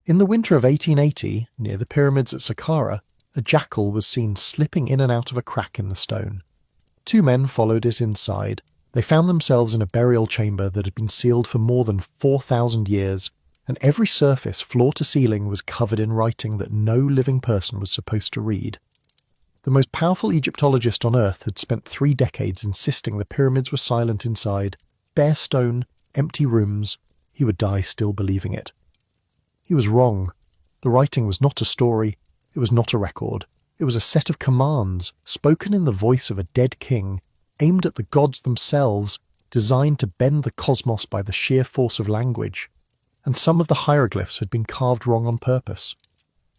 In the winter of 1880, near the pyramids at Saqqara, a jackal was seen slipping in and out of a crack in the stone. 2 men followed it inside. They found themselves in a burial chamber that had been sealed for more than 4,000 years, and every surface, floor to ceiling, was covered in writing that no living person was supposed to read. The most powerful Egyptologist on Earth had spent 3 decades insisting the pyramids were silent inside, bare stone, empty rooms. He would die still believing it. He was wrong. The writing was not a story. It was not a record. It was a set of commands, spoken in the voice of a dead king, aimed at the gods themselves, designed to bend the cosmos by the sheer force of language. And some of the hieroglyphs had been carved wrong on purpose.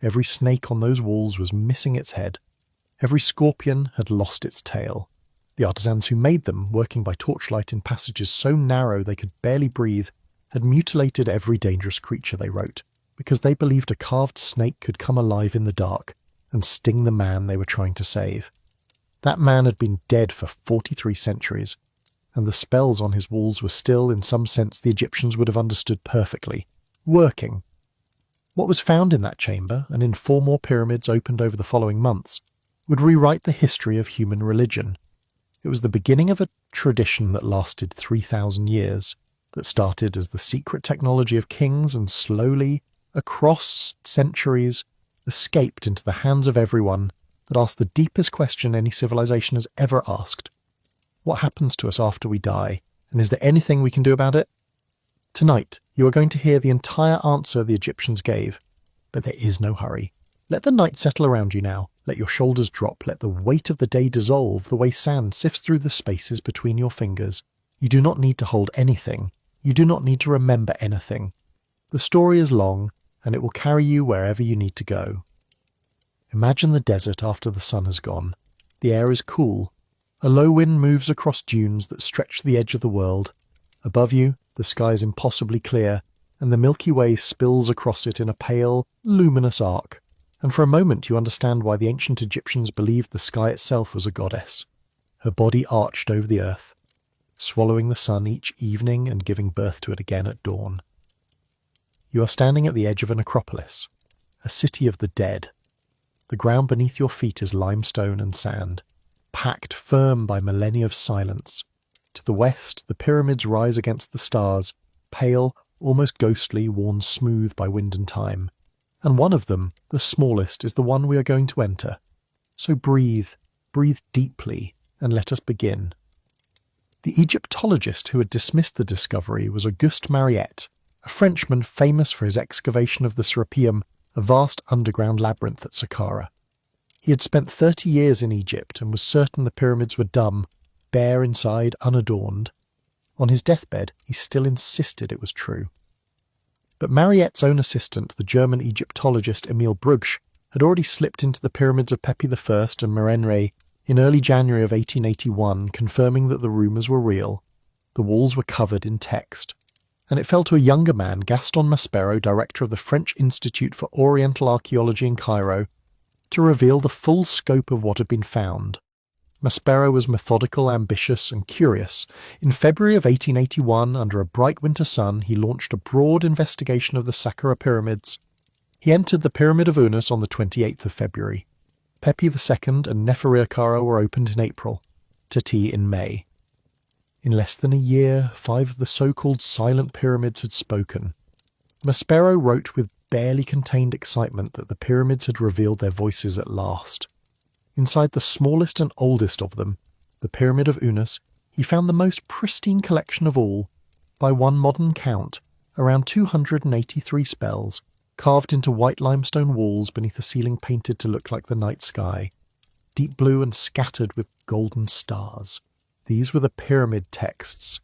Every snake on those walls was missing its head. Every scorpion had lost its tail. The artisans who made them, working by torchlight in passages so narrow they could barely breathe, had mutilated every dangerous creature they wrote, because they believed a carved snake could come alive in the dark and sting the man they were trying to save. That man had been dead for 43 centuries, and the spells on his walls were still, in some sense, the Egyptians would have understood perfectly, working. What was found in that chamber, and in 4 more pyramids opened over the following months, would rewrite the history of human religion. It was the beginning of a tradition that lasted 3,000 years, that started as the secret technology of kings and slowly, across centuries, escaped into the hands of everyone, that asked the deepest question any civilization has ever asked. What happens to us after we die, and is there anything we can do about it? Tonight, you are going to hear the entire answer the Egyptians gave, but there is no hurry. Let the night settle around you now. Let your shoulders drop. Let the weight of the day dissolve the way sand sifts through the spaces between your fingers. You do not need to hold anything. You do not need to remember anything. The story is long, and it will carry you wherever you need to go. Imagine the desert after the sun has gone. The air is cool. A low wind moves across dunes that stretch the edge of the world. Above you, the sky is impossibly clear, and the Milky Way spills across it in a pale, luminous arc. And for a moment you understand why the ancient Egyptians believed the sky itself was a goddess. Her body arched over the earth, swallowing the sun each evening and giving birth to it again at dawn. You are standing at the edge of an acropolis, a city of the dead. The ground beneath your feet is limestone and sand, packed firm by millennia of silence. To the west, the pyramids rise against the stars, pale, almost ghostly, worn smooth by wind and time. And one of them, the smallest, is the one we are going to enter. So breathe deeply, and let us begin. The Egyptologist who had dismissed the discovery was Auguste Mariette, a Frenchman famous for his excavation of the Serapeum, a vast underground labyrinth at Saqqara. He had spent 30 years in Egypt and was certain the pyramids were dumb, bare inside, unadorned. On his deathbed, he still insisted it was true. But Mariette's own assistant, the German Egyptologist Emil Brugsch, had already slipped into the pyramids of Pepi I and Merenre in early January of 1881, confirming that the rumours were real. The walls were covered in text. And it fell to a younger man, Gaston Maspero, director of the French Institute for Oriental Archaeology in Cairo, to reveal the full scope of what had been found. Maspero was methodical, ambitious, and curious. In February of 1881, under a bright winter sun, he launched a broad investigation of the Saqqara pyramids. He entered the Pyramid of Unas on the 28th of February. Pepi II and Neferkara were opened in April, Teti in May. In less than a year, 5 of the so-called silent pyramids had spoken. Maspero wrote with barely contained excitement that the pyramids had revealed their voices at last. Inside the smallest and oldest of them, the Pyramid of Unas, he found the most pristine collection of all, by one modern count, around 283 spells, carved into white limestone walls beneath a ceiling painted to look like the night sky, deep blue and scattered with golden stars. These were the pyramid texts,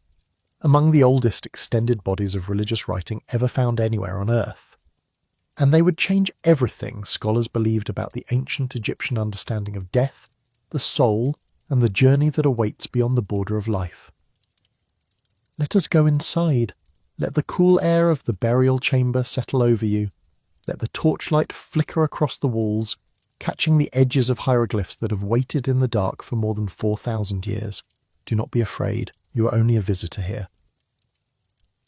among the oldest extended bodies of religious writing ever found anywhere on Earth. And they would change everything scholars believed about the ancient Egyptian understanding of death, the soul, and the journey that awaits beyond the border of life. Let us go inside. Let the cool air of the burial chamber settle over you. Let the torchlight flicker across the walls, catching the edges of hieroglyphs that have waited in the dark for more than 4,000 years. Do not be afraid. You are only a visitor here.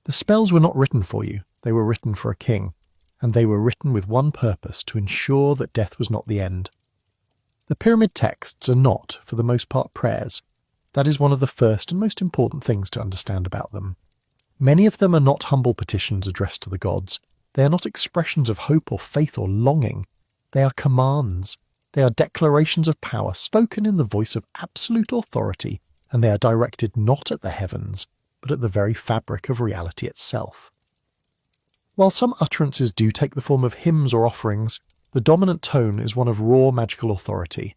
The spells were not written for you. They were written for a king. and they were written with one purpose: to ensure that death was not the end. The pyramid texts are not, for the most part, prayers. That is one of the first and most important things to understand about them. Many of them are not humble petitions addressed to the gods. They are not expressions of hope or faith or longing. They are commands. They are declarations of power spoken in the voice of absolute authority, and they are directed not at the heavens, but at the very fabric of reality itself. While some utterances do take the form of hymns or offerings, the dominant tone is one of raw magical authority.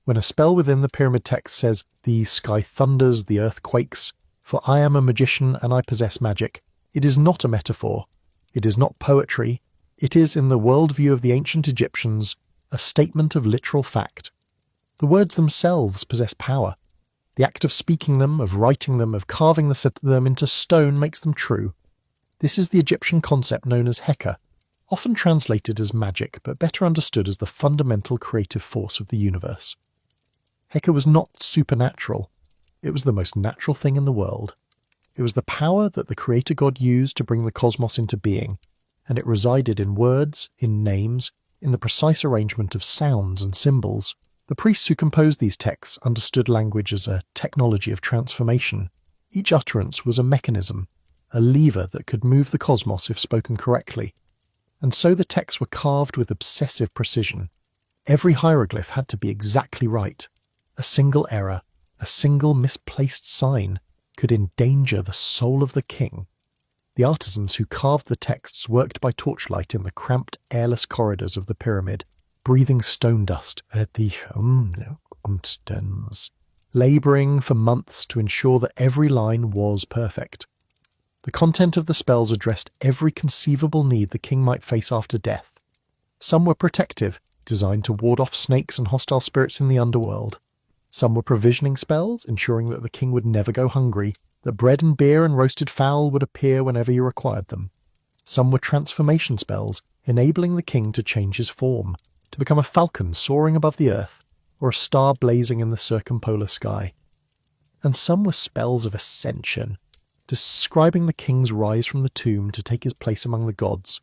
When a spell within the pyramid text says, "The sky thunders, the earth quakes, for I am a magician and I possess magic," it is not a metaphor. It is not poetry. It is, in the worldview of the ancient Egyptians, a statement of literal fact. The words themselves possess power. The act of speaking them, of writing them, of carving them into stone makes them true. This is the Egyptian concept known as Heka, often translated as magic, but better understood as the fundamental creative force of the universe. Heka was not supernatural. It was the most natural thing in the world. It was the power that the Creator God used to bring the cosmos into being, and it resided in words, in names, in the precise arrangement of sounds and symbols. The priests who composed these texts understood language as a technology of transformation. Each utterance was a mechanism, a lever that could move the cosmos if spoken correctly. And so the texts were carved with obsessive precision. Every hieroglyph had to be exactly right. A single error, a single misplaced sign, could endanger the soul of the king. The artisans who carved the texts worked by torchlight in the cramped, airless corridors of the pyramid, breathing stone dust at the labouring for months to ensure that every line was perfect. The content of the spells addressed every conceivable need the king might face after death. Some were protective, designed to ward off snakes and hostile spirits in the underworld. Some were provisioning spells, ensuring that the king would never go hungry, that bread and beer and roasted fowl would appear whenever you required them. Some were transformation spells, enabling the king to change his form, to become a falcon soaring above the earth, or a star blazing in the circumpolar sky. And some were spells of ascension, describing the king's rise from the tomb to take his place among the gods,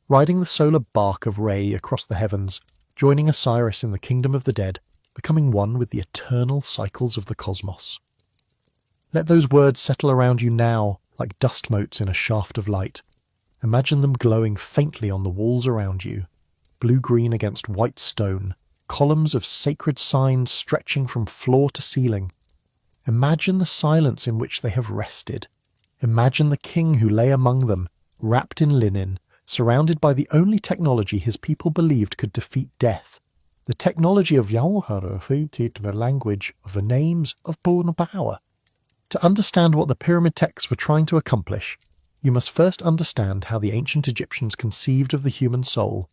riding the solar bark of Ra across the heavens, joining Osiris in the kingdom of the dead, becoming one with the eternal cycles of the cosmos. Let those words settle around you now, like dust motes in a shaft of light. Imagine them glowing faintly on the walls around you, blue-green against white stone, columns of sacred signs stretching from floor to ceiling. Imagine the silence in which they have rested. Imagine the king who lay among them, wrapped in linen, surrounded by the only technology his people believed could defeat death. The technology of the language of the names of born power. To understand what the pyramid texts were trying to accomplish, you must first understand how the ancient Egyptians conceived of the human soul.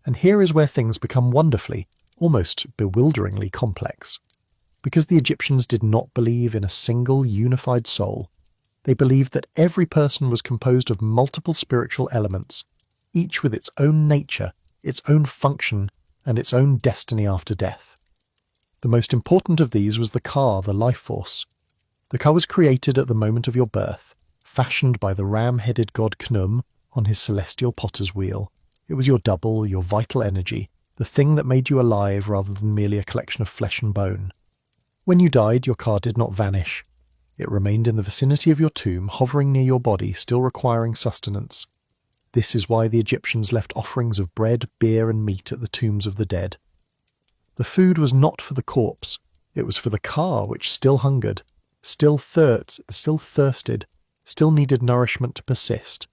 And here is where things become wonderfully, almost bewilderingly complex. Because the Egyptians did not believe in a single unified soul, they believed that every person was composed of multiple spiritual elements, each with its own nature, its own function, and its own destiny after death. The most important of these was the Ka, the life force. The Ka was created at the moment of your birth, fashioned by the ram-headed god Khnum on his celestial potter's wheel. It was your double, your vital energy, the thing that made you alive rather than merely a collection of flesh and bone. When you died, your Ka did not vanish. It remained in the vicinity of your tomb, hovering near your body, still requiring sustenance. This is why the Egyptians left offerings of bread, beer, and meat at the tombs of the dead. The food was not for the corpse, it was for the Ka, which still hungered, still thirsted, still needed nourishment to persist.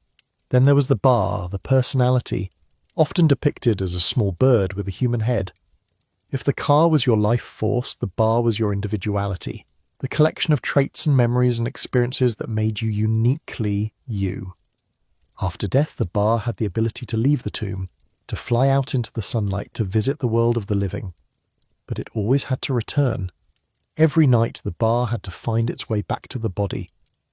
Then there was the Ba, the personality, often depicted as a small bird with a human head. If the Ka was your life force, the Ba was your individuality, the collection of traits and memories and experiences that made you uniquely you. After death, the Ba had the ability to leave the tomb, to fly out into the sunlight, to visit the world of the living. But it always had to return. Every night the Ba had to find its way back to the body,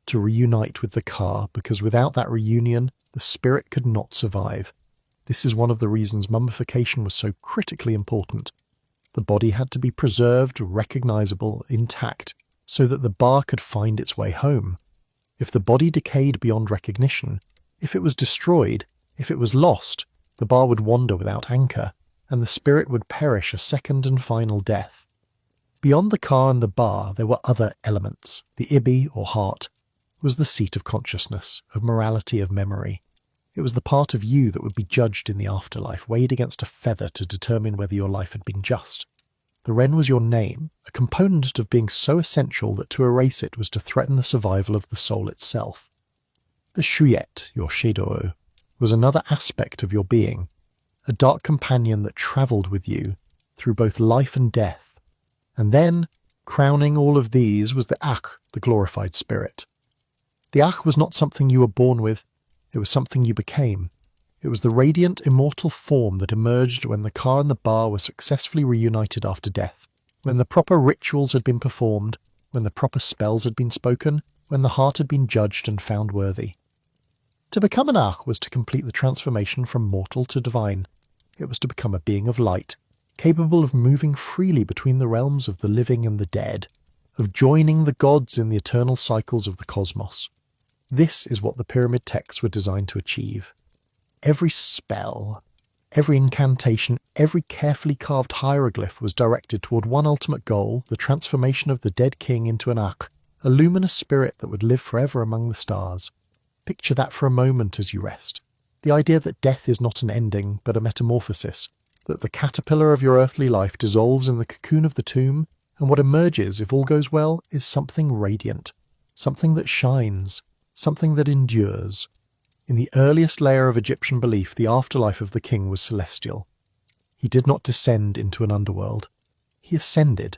to reunite with the Ka, because without that reunion, the spirit could not survive. This is one of the reasons mummification was so critically important. The body had to be preserved, recognizable, intact, so that the Ba could find its way home. If the body decayed beyond recognition, if it was destroyed, If it was lost, the bar would wander without anchor, and the spirit would perish a second and final death. Beyond the car and the bar, there were other elements. The ibi, or heart, was the seat of consciousness, of morality, of memory. It was the part of you that would be judged in the afterlife, weighed against a feather to determine whether your life had been just. The Ren was your name, a component of being so essential that to erase it was to threaten the survival of the soul itself. The Shuyet, your Shedoo, was another aspect of your being, a dark companion that travelled with you through both life and death. And then, crowning all of these, was the Akh, the glorified spirit. The Akh was not something you were born with, it was something you became. It was the radiant, immortal form that emerged when the car and the bar were successfully reunited after death, when the proper rituals had been performed, when the proper spells had been spoken, when the heart had been judged and found worthy. To become an Akh was to complete the transformation from mortal to divine. It was to become a being of light, capable of moving freely between the realms of the living and the dead, of joining the gods in the eternal cycles of the cosmos. This is what the pyramid texts were designed to achieve. Every spell, every incantation, every carefully carved hieroglyph was directed toward one ultimate goal, the transformation of the dead king into an Akh, a luminous spirit that would live forever among the stars. Picture that for a moment as you rest. The idea that death is not an ending, but a metamorphosis, that the caterpillar of your earthly life dissolves in the cocoon of the tomb, and what emerges, if all goes well, is something radiant, something that shines, something that endures. In the earliest layer of Egyptian belief, the afterlife of the king was celestial. He did not descend into an underworld. He ascended.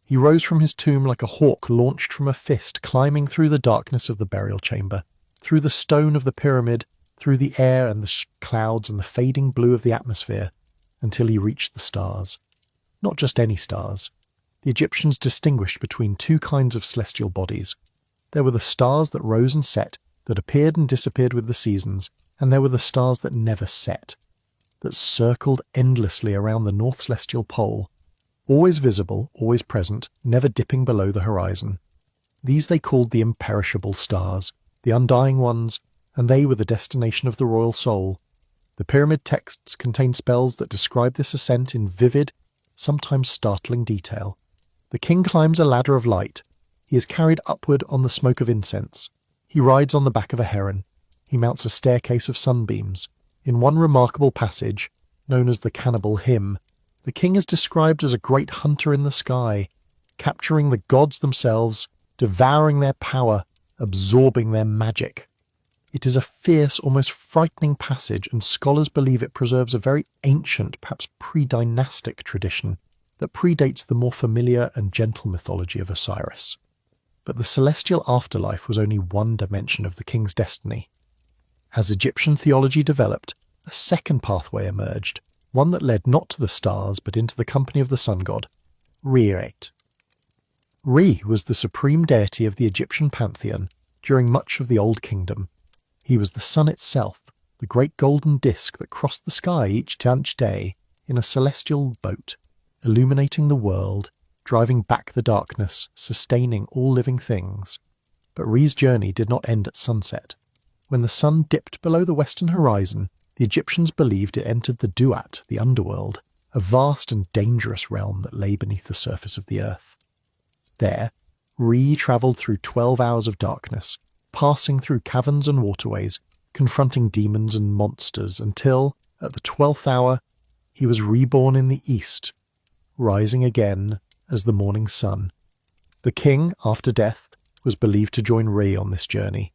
He rose from his tomb like a hawk launched from a fist, climbing through the darkness of the burial chamber, through the stone of the pyramid, through the air and the clouds and the fading blue of the atmosphere, until he reached the stars. Not just any stars. The Egyptians distinguished between two kinds of celestial bodies. There were the stars that rose and set, that appeared and disappeared with the seasons, and there were the stars that never set, that circled endlessly around the north celestial pole, always visible, always present, never dipping below the horizon. These they called the imperishable stars, the undying ones, and they were the destination of the royal soul. The pyramid texts contain spells that describe this ascent in vivid, sometimes startling detail. The king climbs a ladder of light. He is carried upward on the smoke of incense. He rides on the back of a heron. He mounts a staircase of sunbeams. In one remarkable passage, known as the Cannibal Hymn, the king is described as a great hunter in the sky, capturing the gods themselves, devouring their power, absorbing their magic. It is a fierce, almost frightening passage, and scholars believe it preserves a very ancient, perhaps pre-dynastic tradition that predates the more familiar and gentle mythology of Osiris. But the celestial afterlife was only one dimension of the king's destiny. As Egyptian theology developed, a second pathway emerged, one that led not to the stars but into the company of the sun god, Re-Ate. Re was the supreme deity of the Egyptian pantheon during much of the Old Kingdom. He was the sun itself, the great golden disk that crossed the sky each day in a celestial boat, illuminating the world, driving back the darkness, sustaining all living things. But Re's journey did not end at sunset. When the sun dipped below the western horizon, the Egyptians believed it entered the Duat, the underworld, a vast and dangerous realm that lay beneath the surface of the earth. There, Re travelled through 12 hours of darkness, passing through caverns and waterways, confronting demons and monsters, until, at the 12th hour, he was reborn in the east, rising again as the morning sun. The king, after death, was believed to join Re on this journey.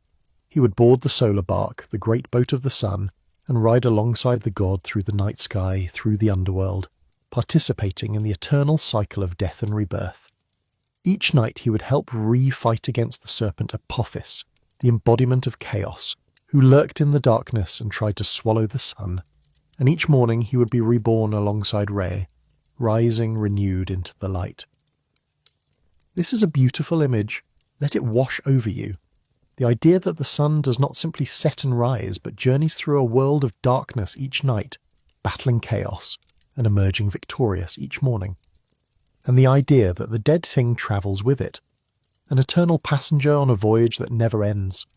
He would board the solar bark, the great boat of the sun, and ride alongside the god through the night sky, through the underworld, participating in the eternal cycle of death and rebirth. Each night he would help Re fight against the serpent Apophis, the embodiment of chaos, who lurked in the darkness and tried to swallow the sun, and each morning he would be reborn alongside Re, rising renewed into the light. This is a beautiful image. Let it wash over you. The idea that the sun does not simply set and rise, but journeys through a world of darkness each night, battling chaos and emerging victorious each morning. And the idea that the dead thing travels with it, an eternal passenger on a voyage that never ends.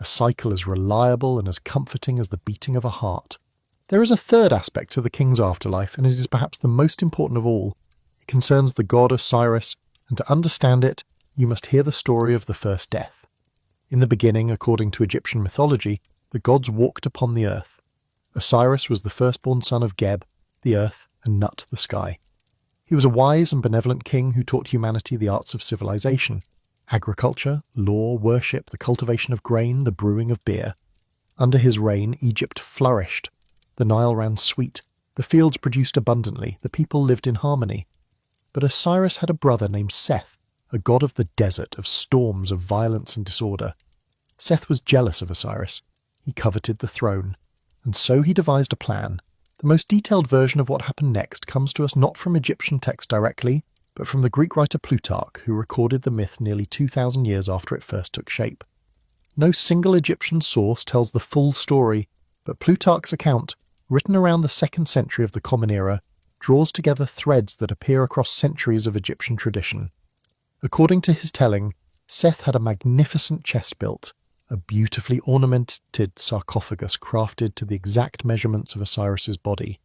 a cycle as reliable and as comforting as the beating of a heart. There is a third aspect to the king's afterlife, and it is perhaps the most important of all. It concerns the god Osiris, and to understand it, you must hear the story of the first death. In the beginning, according to Egyptian mythology, the gods walked upon the earth. Osiris was the firstborn son of Geb, the earth, and Nut, the sky. He was a wise and benevolent king who taught humanity the arts of civilization: agriculture, law, worship, the cultivation of grain, the brewing of beer. Under his reign, Egypt flourished. The Nile ran sweet, the fields produced abundantly, the people lived in harmony. But Osiris had a brother named Seth, a god of the desert, of storms, of violence and disorder. Seth was jealous of Osiris. He coveted the throne, and so he devised a plan. The most detailed version of what happened next comes to us not from Egyptian texts directly, but from the Greek writer Plutarch, who recorded the myth nearly 2,000 years after it first took shape. No single Egyptian source tells the full story, but Plutarch's account, written around the 2nd century of the Common Era, draws together threads that appear across centuries of Egyptian tradition. According to his telling, Seth had a magnificent chest built, a beautifully ornamented sarcophagus crafted to the exact measurements of Osiris's body.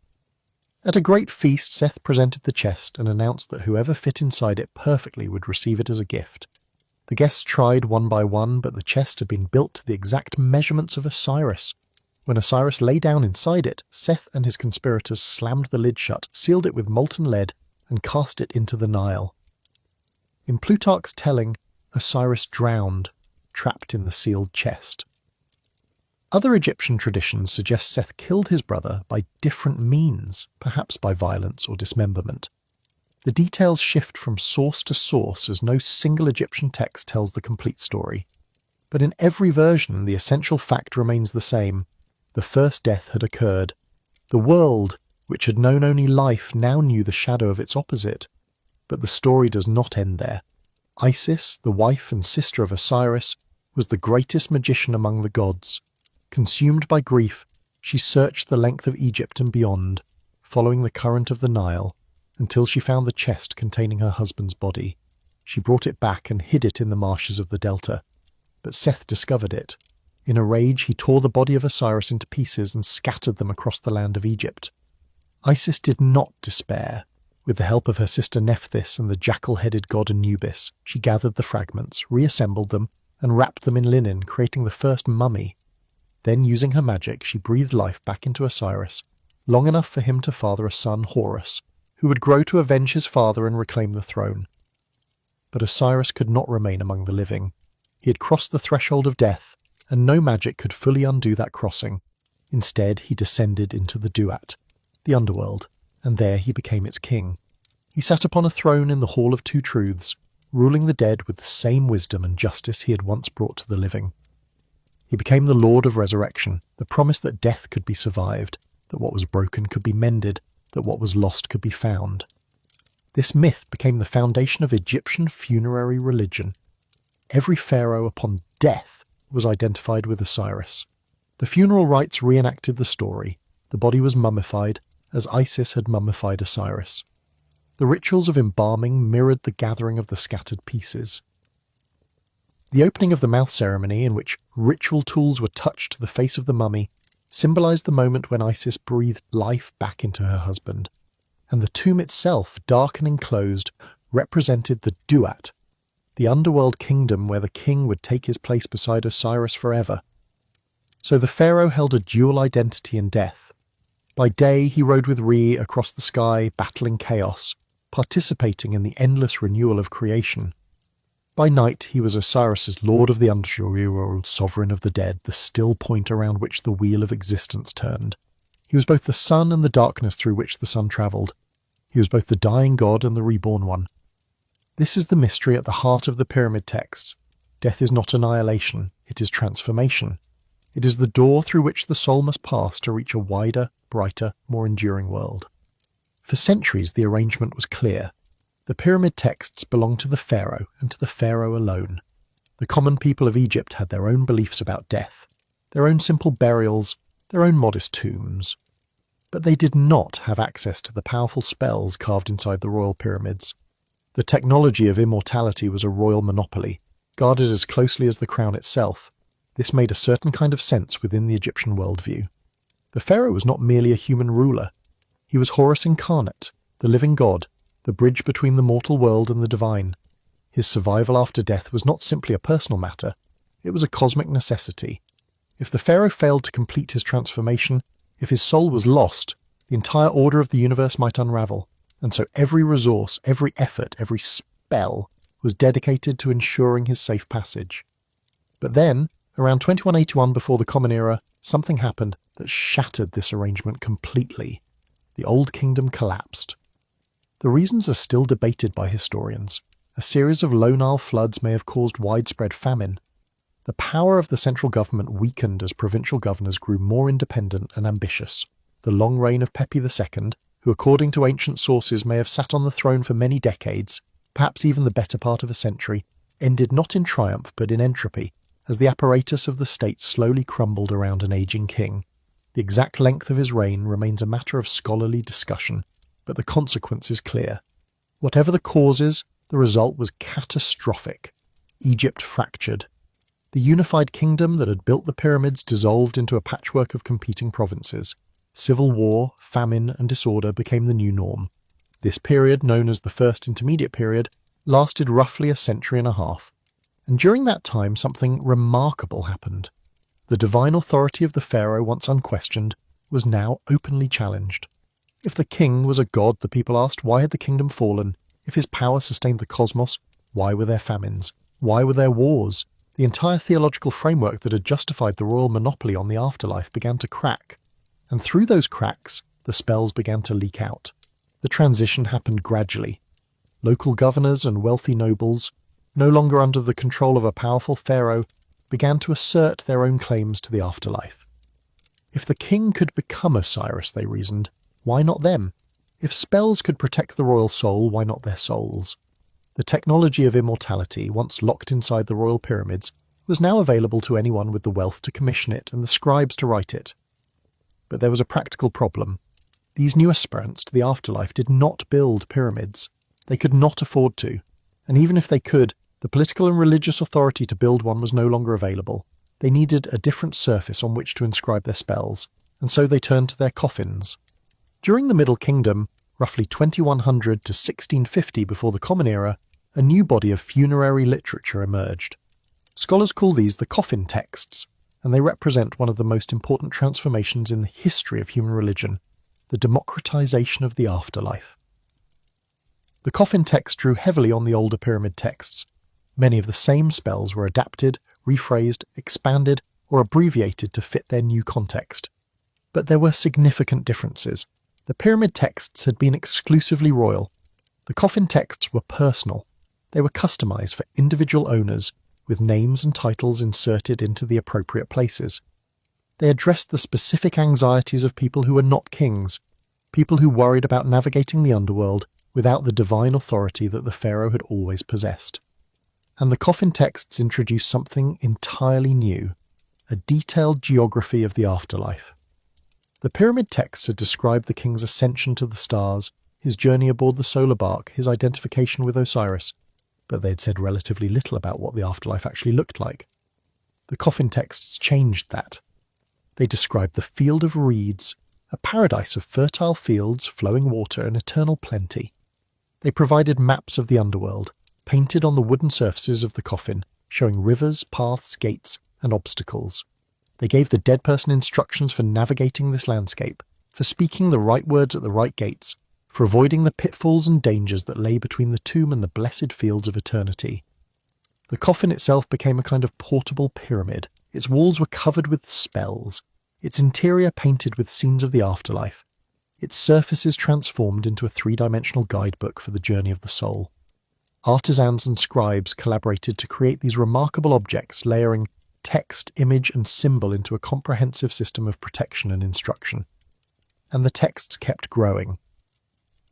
At a great feast, Seth presented the chest and announced that whoever fit inside it perfectly would receive it as a gift. The guests tried one by one, but the chest had been built to the exact measurements of Osiris. When Osiris lay down inside it, Seth and his conspirators slammed the lid shut, sealed it with molten lead, and cast it into the Nile. In Plutarch's telling, Osiris drowned, trapped in the sealed chest. Other Egyptian traditions suggest Seth killed his brother by different means, perhaps by violence or dismemberment. The details shift from source to source as no single Egyptian text tells the complete story. But in every version, the essential fact remains the same. The first death had occurred. The world, which had known only life, now knew the shadow of its opposite. But the story does not end there. Isis, the wife and sister of Osiris, was the greatest magician among the gods. Consumed by grief, she searched the length of Egypt and beyond, following the current of the Nile, until she found the chest containing her husband's body. She brought it back and hid it in the marshes of the delta. But Seth discovered it. In a rage, he tore the body of Osiris into pieces and scattered them across the land of Egypt. Isis did not despair. With the help of her sister Nephthys and the jackal-headed god Anubis, she gathered the fragments, reassembled them, and wrapped them in linen, creating the first mummy. Then, using her magic, she breathed life back into Osiris, long enough for him to father a son, Horus, who would grow to avenge his father and reclaim the throne. But Osiris could not remain among the living. He had crossed the threshold of death, and no magic could fully undo that crossing. Instead, he descended into the Duat, the underworld, and there he became its king. He sat upon a throne in the Hall of Two Truths, ruling the dead with the same wisdom and justice he had once brought to the living. He became the Lord of Resurrection, the promise that death could be survived, that what was broken could be mended, that what was lost could be found. This myth became the foundation of Egyptian funerary religion. Every pharaoh upon death was identified with Osiris. The funeral rites reenacted the story. The body was mummified, as Isis had mummified Osiris. The rituals of embalming mirrored the gathering of the scattered pieces. The opening of the mouth ceremony, in which ritual tools were touched to the face of the mummy, symbolized the moment when Isis breathed life back into her husband. And the tomb itself, dark and enclosed, represented the Duat, the underworld kingdom where the king would take his place beside Osiris forever. So the pharaoh held a dual identity in death. By day he rode with Re across the sky, battling chaos, participating in the endless renewal of creation. By night he was Osiris's lord of the underworld, sovereign of the dead, the still point around which the wheel of existence turned. He was both the sun and the darkness through which the sun travelled. He was both the dying god and the reborn one. This is the mystery at the heart of the pyramid texts. Death is not annihilation, it is transformation. It is the door through which the soul must pass to reach a wider, brighter, more enduring world. For centuries the arrangement was clear. The pyramid texts belonged to the pharaoh and to the pharaoh alone. The common people of Egypt had their own beliefs about death, their own simple burials, their own modest tombs. But they did not have access to the powerful spells carved inside the royal pyramids. The technology of immortality was a royal monopoly, guarded as closely as the crown itself. This made a certain kind of sense within the Egyptian worldview. The pharaoh was not merely a human ruler. He was Horus incarnate, the living god, the bridge between the mortal world and the divine. His survival after death was not simply a personal matter, it was a cosmic necessity. If the pharaoh failed to complete his transformation, if his soul was lost, the entire order of the universe might unravel, and so every resource, every effort, every spell was dedicated to ensuring his safe passage. But then, around 2181 before the Common Era, something happened that shattered this arrangement completely. The Old Kingdom collapsed. The reasons are still debated by historians. A series of low Nile floods may have caused widespread famine. The power of the central government weakened as provincial governors grew more independent and ambitious. The long reign of Pepi II, who according to ancient sources may have sat on the throne for many decades, perhaps even the better part of a century, ended not in triumph but in entropy, as the apparatus of the state slowly crumbled around an aging king. The exact length of his reign remains a matter of scholarly discussion, but the consequence is clear. Whatever the causes, the result was catastrophic. Egypt fractured. The unified kingdom that had built the pyramids dissolved into a patchwork of competing provinces. Civil war, famine, and disorder became the new norm. This period, known as the First Intermediate Period, lasted roughly a century and a half. And during that time, something remarkable happened. The divine authority of the pharaoh, once unquestioned, was now openly challenged. If the king was a god, the people asked, why had the kingdom fallen? If his power sustained the cosmos, why were there famines? Why were there wars? The entire theological framework that had justified the royal monopoly on the afterlife began to crack. And through those cracks, the spells began to leak out. The transition happened gradually. Local governors and wealthy nobles, no longer under the control of a powerful pharaoh, began to assert their own claims to the afterlife. If the king could become Osiris, they reasoned, why not them? If spells could protect the royal soul, why not their souls? The technology of immortality, once locked inside the royal pyramids, was now available to anyone with the wealth to commission it and the scribes to write it. But there was a practical problem. These new aspirants to the afterlife did not build pyramids. They could not afford to, and even if they could, the political and religious authority to build one was no longer available. They needed a different surface on which to inscribe their spells, and so they turned to their coffins. During the Middle Kingdom, roughly 2100 to 1650 before the Common Era, a new body of funerary literature emerged. Scholars call these the coffin texts, and they represent one of the most important transformations in the history of human religion, the democratization of the afterlife. The coffin text drew heavily on the older pyramid texts. Many of the same spells were adapted, rephrased, expanded, or abbreviated to fit their new context. But there were significant differences. The pyramid texts had been exclusively royal. The coffin texts were personal. They were customized for individual owners, with names and titles inserted into the appropriate places. They addressed the specific anxieties of people who were not kings, people who worried about navigating the underworld without the divine authority that the pharaoh had always possessed. And the coffin texts introduced something entirely new, a detailed geography of the afterlife. The pyramid texts had described the king's ascension to the stars, his journey aboard the solar bark, his identification with Osiris, but they had said relatively little about what the afterlife actually looked like. The coffin texts changed that. They described the field of reeds, a paradise of fertile fields, flowing water, and eternal plenty. They provided maps of the underworld, painted on the wooden surfaces of the coffin, showing rivers, paths, gates, and obstacles. They gave the dead person instructions for navigating this landscape, for speaking the right words at the right gates, for avoiding the pitfalls and dangers that lay between the tomb and the blessed fields of eternity. The coffin itself became a kind of portable pyramid. Its walls were covered with spells, its interior painted with scenes of the afterlife, its surfaces transformed into a three-dimensional guidebook for the journey of the soul. Artisans and scribes collaborated to create these remarkable objects, layering text, image, and symbol into a comprehensive system of protection and instruction. And the texts kept growing.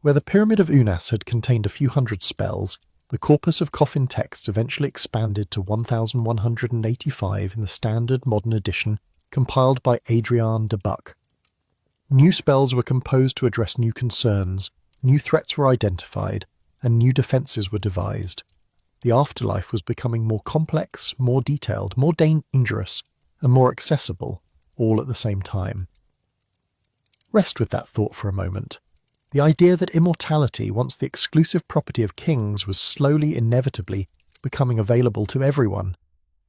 Where the Pyramid of Unas had contained a few hundred spells, the corpus of coffin texts eventually expanded to 1,185 in the standard modern edition compiled by Adriaan de Buck. New spells were composed to address new concerns, new threats were identified, and new defences were devised. The afterlife was becoming more complex, more detailed, more dangerous, and more accessible, all at the same time. Rest with that thought for a moment. The idea that immortality, once the exclusive property of kings, was slowly, inevitably becoming available to everyone,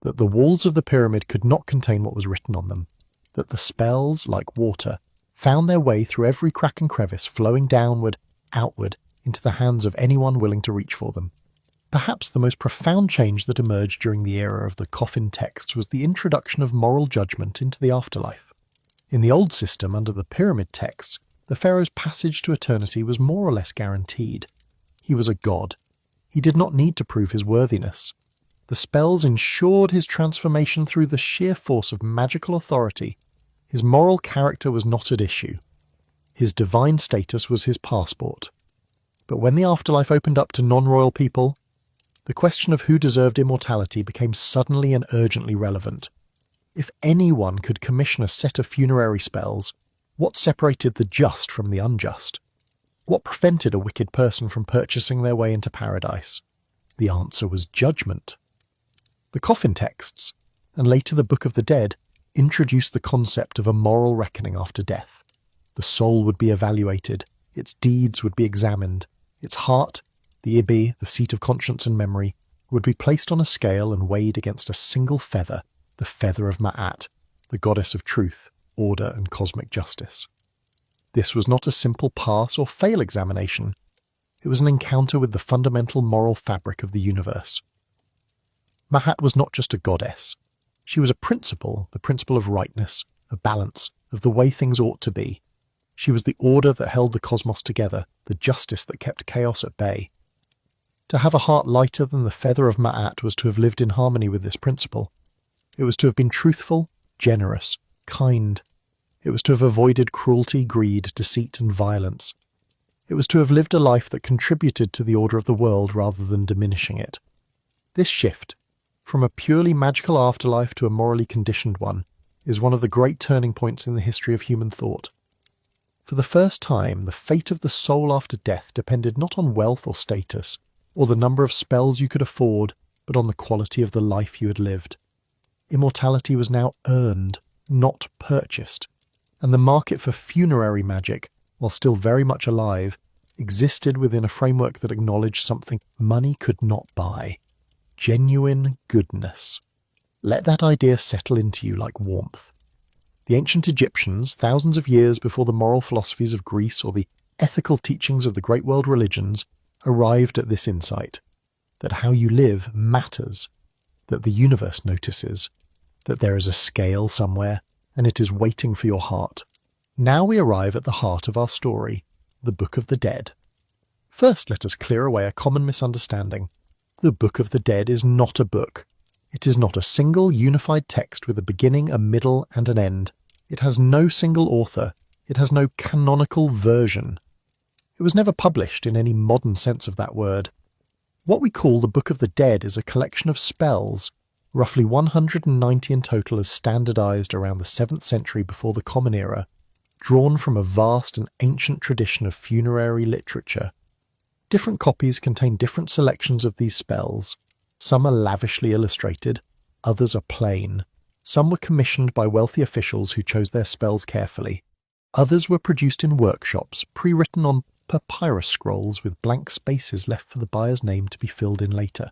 that the walls of the pyramid could not contain what was written on them, that the spells, like water, found their way through every crack and crevice, flowing downward, outward, into the hands of anyone willing to reach for them. Perhaps the most profound change that emerged during the era of the coffin texts was the introduction of moral judgment into the afterlife. In the old system, under the pyramid texts, the pharaoh's passage to eternity was more or less guaranteed. He was a god. He did not need to prove his worthiness. The spells ensured his transformation through the sheer force of magical authority. His moral character was not at issue. His divine status was his passport. But when the afterlife opened up to non-royal people, the question of who deserved immortality became suddenly and urgently relevant. If anyone could commission a set of funerary spells, what separated the just from the unjust? What prevented a wicked person from purchasing their way into paradise? The answer was judgment. The coffin texts, and later the Book of the Dead, introduced the concept of a moral reckoning after death. The soul would be evaluated, its deeds would be examined, its heart, the Ibi, the seat of conscience and memory, would be placed on a scale and weighed against a single feather, the feather of Ma'at, the goddess of truth, order and cosmic justice. This was not a simple pass or fail examination. It was an encounter with the fundamental moral fabric of the universe. Ma'at was not just a goddess. She was a principle, the principle of rightness, of balance, of the way things ought to be. She was the order that held the cosmos together, the justice that kept chaos at bay. To have a heart lighter than the feather of Ma'at was to have lived in harmony with this principle. It was to have been truthful, generous, kind. It was to have avoided cruelty, greed, deceit, and violence. It was to have lived a life that contributed to the order of the world rather than diminishing it. This shift, from a purely magical afterlife to a morally conditioned one, is one of the great turning points in the history of human thought. For the first time, the fate of the soul after death depended not on wealth or status, or the number of spells you could afford, but on the quality of the life you had lived. Immortality was now earned, not purchased, and the market for funerary magic, while still very much alive, existed within a framework that acknowledged something money could not buy: genuine goodness. Let that idea settle into you like warmth. The ancient Egyptians, thousands of years before the moral philosophies of Greece or the ethical teachings of the great world religions, arrived at this insight, that how you live matters, that the universe notices, that there is a scale somewhere, and it is waiting for your heart. Now we arrive at the heart of our story, the Book of the Dead. First, let us clear away a common misunderstanding. The Book of the Dead is not a book. It is not a single unified text with a beginning, a middle, and an end. It has no single author. It has no canonical version. It was never published in any modern sense of that word. What we call the Book of the Dead is a collection of spells, roughly 190 in total as standardized around the 7th century before the Common Era, drawn from a vast and ancient tradition of funerary literature. Different copies contain different selections of these spells. Some are lavishly illustrated, others are plain. Some were commissioned by wealthy officials who chose their spells carefully. Others were produced in workshops, pre-written on papyrus scrolls with blank spaces left for the buyer's name to be filled in later.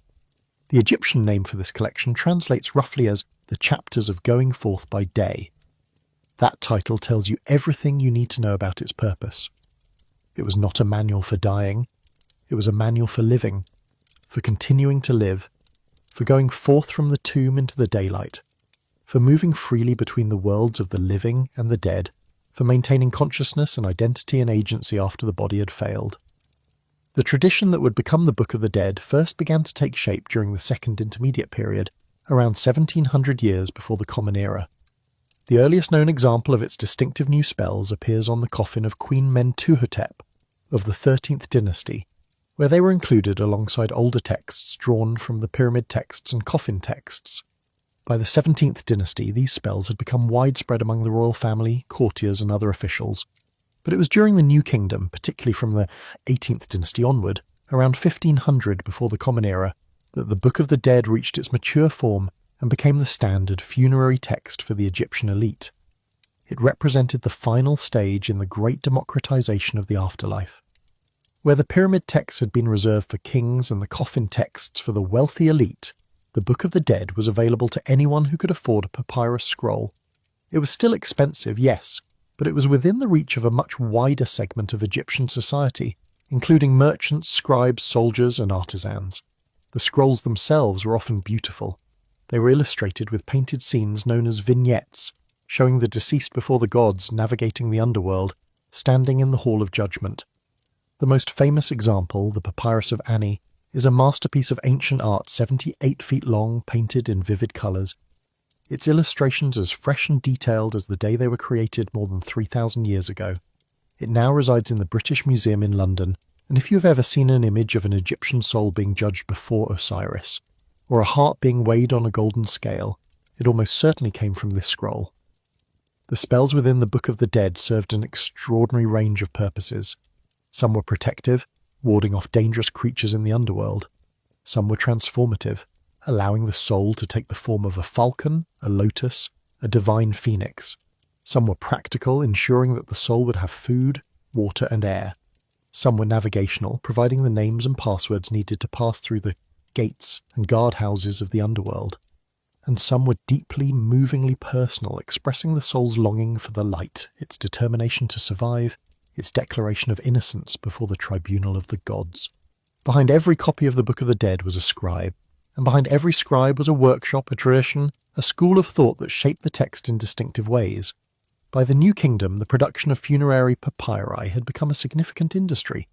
The Egyptian name for this collection translates roughly as the chapters of going forth by day. That title tells you everything you need to know about its purpose. It was not a manual for dying. It was a manual for living, for continuing to live, for going forth from the tomb into the daylight, for moving freely between the worlds of the living and the dead, for maintaining consciousness and identity and agency after the body had failed. The tradition that would become the Book of the Dead first began to take shape during the Second Intermediate Period, around 1700 years before the Common Era. The earliest known example of its distinctive new spells appears on the coffin of Queen Mentuhotep of the 13th dynasty, where they were included alongside older texts drawn from the pyramid texts and coffin texts. By the 17th dynasty, these spells had become widespread among the royal family, courtiers and other officials. But it was during the New Kingdom, particularly from the 18th dynasty onward, around 1500 before the Common Era, that the Book of the Dead reached its mature form and became the standard funerary text for the Egyptian elite. It represented the final stage in the great democratization of the afterlife. Where the pyramid texts had been reserved for kings and the coffin texts for the wealthy elite, the Book of the Dead was available to anyone who could afford a papyrus scroll. It was still expensive, yes, but it was within the reach of a much wider segment of Egyptian society, including merchants, scribes, soldiers, and artisans. The scrolls themselves were often beautiful. They were illustrated with painted scenes known as vignettes, showing the deceased before the gods navigating the underworld, standing in the Hall of Judgment. The most famous example, the Papyrus of Ani, is a masterpiece of ancient art 78 feet long, painted in vivid colours. Its illustrations as fresh and detailed as the day they were created more than 3,000 years ago. It now resides in the British Museum in London, and if you have ever seen an image of an Egyptian soul being judged before Osiris, or a heart being weighed on a golden scale, it almost certainly came from this scroll. The spells within the Book of the Dead served an extraordinary range of purposes. Some were protective, warding off dangerous creatures in the underworld. Some were transformative, allowing the soul to take the form of a falcon, a lotus, a divine phoenix. Some were practical, ensuring that the soul would have food, water, and air. Some were navigational, providing the names and passwords needed to pass through the gates and guardhouses of the underworld. And some were deeply, movingly personal, expressing the soul's longing for the light, its determination to survive, its declaration of innocence before the tribunal of the gods. Behind every copy of the Book of the Dead was a scribe, and behind every scribe was a workshop, a tradition, a school of thought that shaped the text in distinctive ways. By the New Kingdom, the production of funerary papyri had become a significant industry.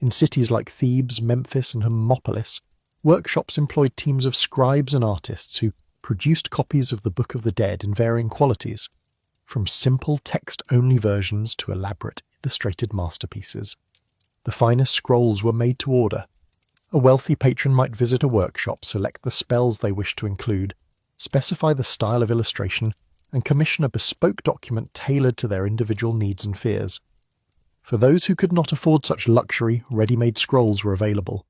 In cities like Thebes, Memphis, and Hermopolis, workshops employed teams of scribes and artists who produced copies of the Book of the Dead in varying qualities, from simple text-only versions to elaborate illustrated masterpieces. The finest scrolls were made to order. A wealthy patron might visit a workshop, select the spells they wished to include, specify the style of illustration, and commission a bespoke document tailored to their individual needs and fears. For those who could not afford such luxury, ready-made scrolls were available.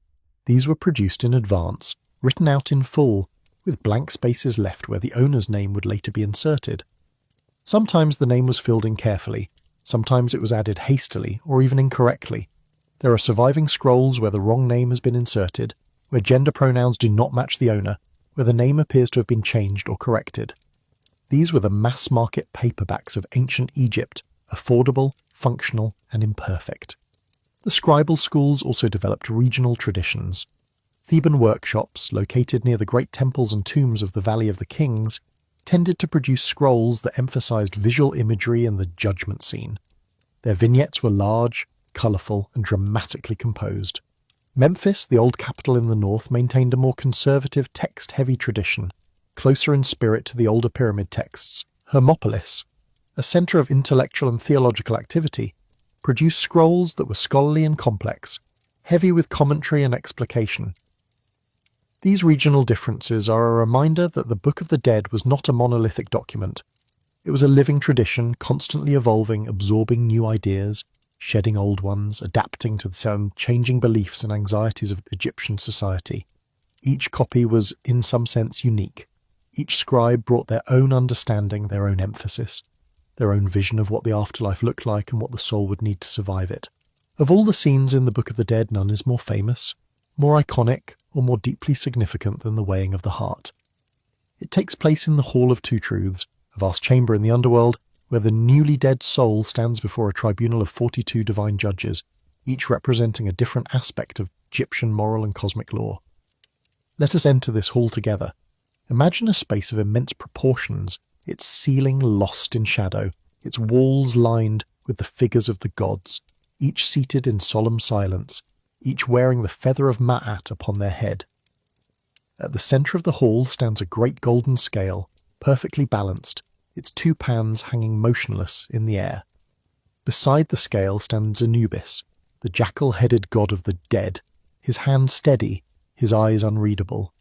These were produced in advance, written out in full, with blank spaces left where the owner's name would later be inserted. Sometimes the name was filled in carefully, sometimes it was added hastily or even incorrectly. There are surviving scrolls where the wrong name has been inserted, where gender pronouns do not match the owner, where the name appears to have been changed or corrected. These were the mass-market paperbacks of ancient Egypt, affordable, functional, and imperfect. The scribal schools also developed regional traditions. Theban workshops, located near the great temples and tombs of the Valley of the Kings, tended to produce scrolls that emphasized visual imagery and the judgment scene. Their vignettes were large, colourful, and dramatically composed. Memphis, the old capital in the north, maintained a more conservative, text-heavy tradition, closer in spirit to the older pyramid texts. Hermopolis, a centre of intellectual and theological activity, produced scrolls that were scholarly and complex, heavy with commentary and explication. These regional differences are a reminder that the Book of the Dead was not a monolithic document. It was a living tradition, constantly evolving, absorbing new ideas, shedding old ones, adapting to the changing beliefs and anxieties of Egyptian society. Each copy was, in some sense, unique. Each scribe brought their own understanding, their own emphasis, their own vision of what the afterlife looked like and what the soul would need to survive it. Of all the scenes in the Book of the Dead, none is more famous, more iconic, or more deeply significant than the weighing of the heart. It takes place in the Hall of Two Truths, a vast chamber in the underworld, where the newly dead soul stands before a tribunal of 42 divine judges, each representing a different aspect of Egyptian moral and cosmic law. Let us enter this hall together. Imagine a space of immense proportions, its ceiling lost in shadow, its walls lined with the figures of the gods, each seated in solemn silence, each wearing the feather of Ma'at upon their head. At the centre of the hall stands a great golden scale, perfectly balanced, its two pans hanging motionless in the air. Beside the scale stands Anubis, the jackal-headed god of the dead, his hand steady, his eyes unreadable.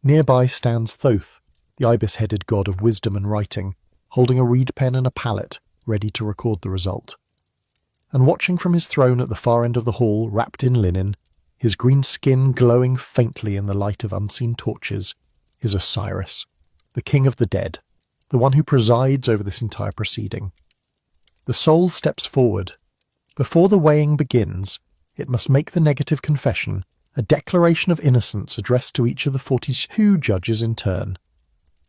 Nearby stands Thoth, the ibis-headed god of wisdom and writing, holding a reed pen and a palette, ready to record the result. And watching from his throne at the far end of the hall, wrapped in linen, his green skin glowing faintly in the light of unseen torches, is Osiris, the king of the dead, the one who presides over this entire proceeding. The soul steps forward. Before the weighing begins, it must make the negative confession, a declaration of innocence addressed to each of the 42 judges in turn.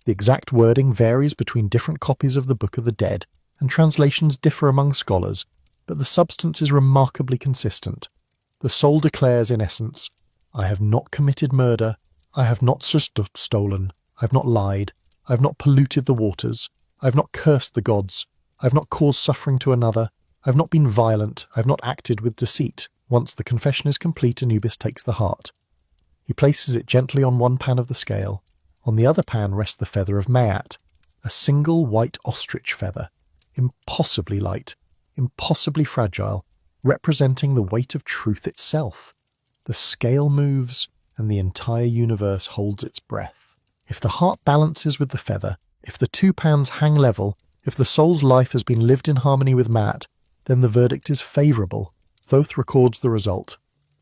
The exact wording varies between different copies of the Book of the Dead, and translations differ among scholars, but the substance is remarkably consistent. The soul declares, in essence, I have not committed murder, I have not stolen, I have not lied, I have not polluted the waters, I have not cursed the gods, I have not caused suffering to another, I have not been violent, I have not acted with deceit. Once the confession is complete, Anubis takes the heart. He places it gently on one pan of the scale. On the other pan rests the feather of Maat, a single white ostrich feather, impossibly light, impossibly fragile, representing the weight of truth itself. The scale moves, and the entire universe holds its breath. If the heart balances with the feather, if the two pans hang level, if the soul's life has been lived in harmony with Maat, then the verdict is favourable. Thoth records the result.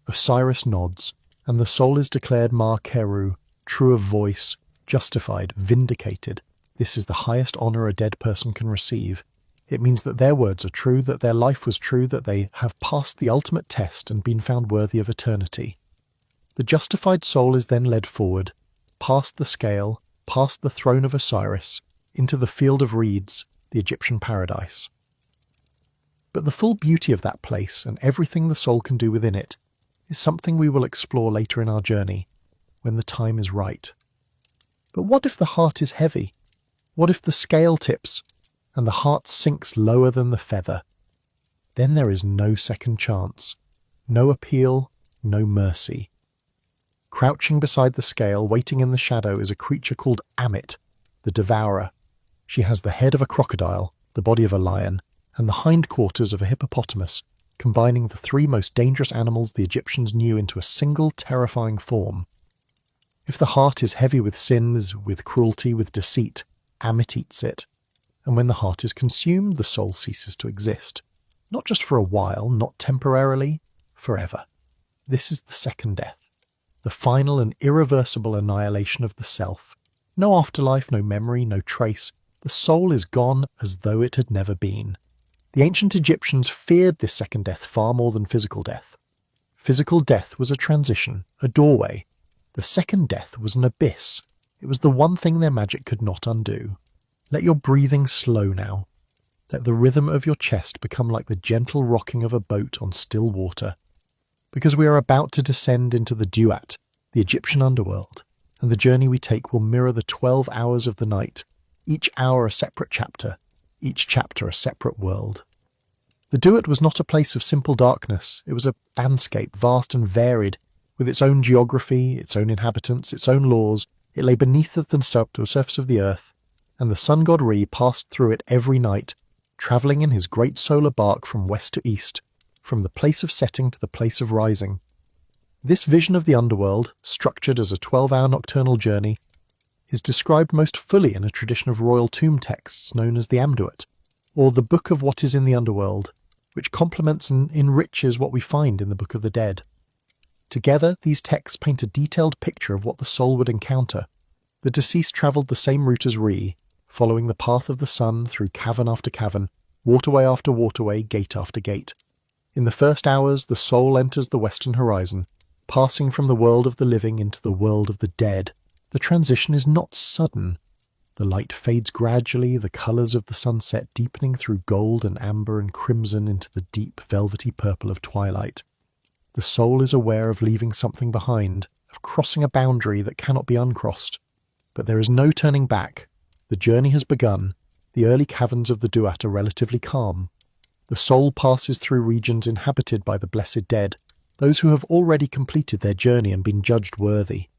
Osiris nods, and the soul is declared Ma Keru, true of voice, justified, vindicated. This is the highest honour a dead person can receive. It means that their words are true, that their life was true, that they have passed the ultimate test and been found worthy of eternity. The justified soul is then led forward, past the scale, past the throne of Osiris, into the field of reeds, the Egyptian paradise. But the full beauty of that place and everything the soul can do within it is something we will explore later in our journey, when the time is right. But what if the heart is heavy? What if the scale tips and the heart sinks lower than the feather? Then there is no second chance, no appeal, no mercy. Crouching beside the scale, waiting in the shadow, is a creature called Amit, the devourer. She has the head of a crocodile, the body of a lion, and the hindquarters of a hippopotamus, combining the three most dangerous animals the Egyptians knew into a single terrifying form. If the heart is heavy with sins, with cruelty, with deceit, Amit eats it. And when the heart is consumed, the soul ceases to exist. Not just for a while, not temporarily, forever. This is the second death, the final and irreversible annihilation of the self. No afterlife, no memory, no trace. The soul is gone as though it had never been. The ancient Egyptians feared this second death far more than physical death. Physical death was a transition, a doorway. The second death was an abyss. It was the one thing their magic could not undo. Let your breathing slow now. Let the rhythm of your chest become like the gentle rocking of a boat on still water. Because we are about to descend into the Duat, the Egyptian underworld, and the journey we take will mirror the 12 hours of the night, each hour a separate chapter, each chapter a separate world. The Duat was not a place of simple darkness. It was a landscape, vast and varied, with its own geography, its own inhabitants, its own laws. It lay beneath the surface of the earth, and the sun god Re passed through it every night, travelling in his great solar bark from west to east, from the place of setting to the place of rising. This vision of the underworld, structured as a 12-hour nocturnal journey, is described most fully in a tradition of royal tomb texts known as the Amduat, or the Book of What is in the Underworld, which complements and enriches what we find in the Book of the Dead. Together, these texts paint a detailed picture of what the soul would encounter. The deceased travelled the same route as Re, following the path of the sun through cavern after cavern, waterway after waterway, gate after gate. In the first hours, the soul enters the western horizon, passing from the world of the living into the world of the dead. The transition is not sudden. The light fades gradually, the colours of the sunset deepening through gold and amber and crimson into the deep velvety purple of twilight. The soul is aware of leaving something behind, of crossing a boundary that cannot be uncrossed. But there is no turning back. The journey has begun. The early caverns of the Duat are relatively calm. The soul passes through regions inhabited by the blessed dead, those who have already completed their journey and been judged worthy.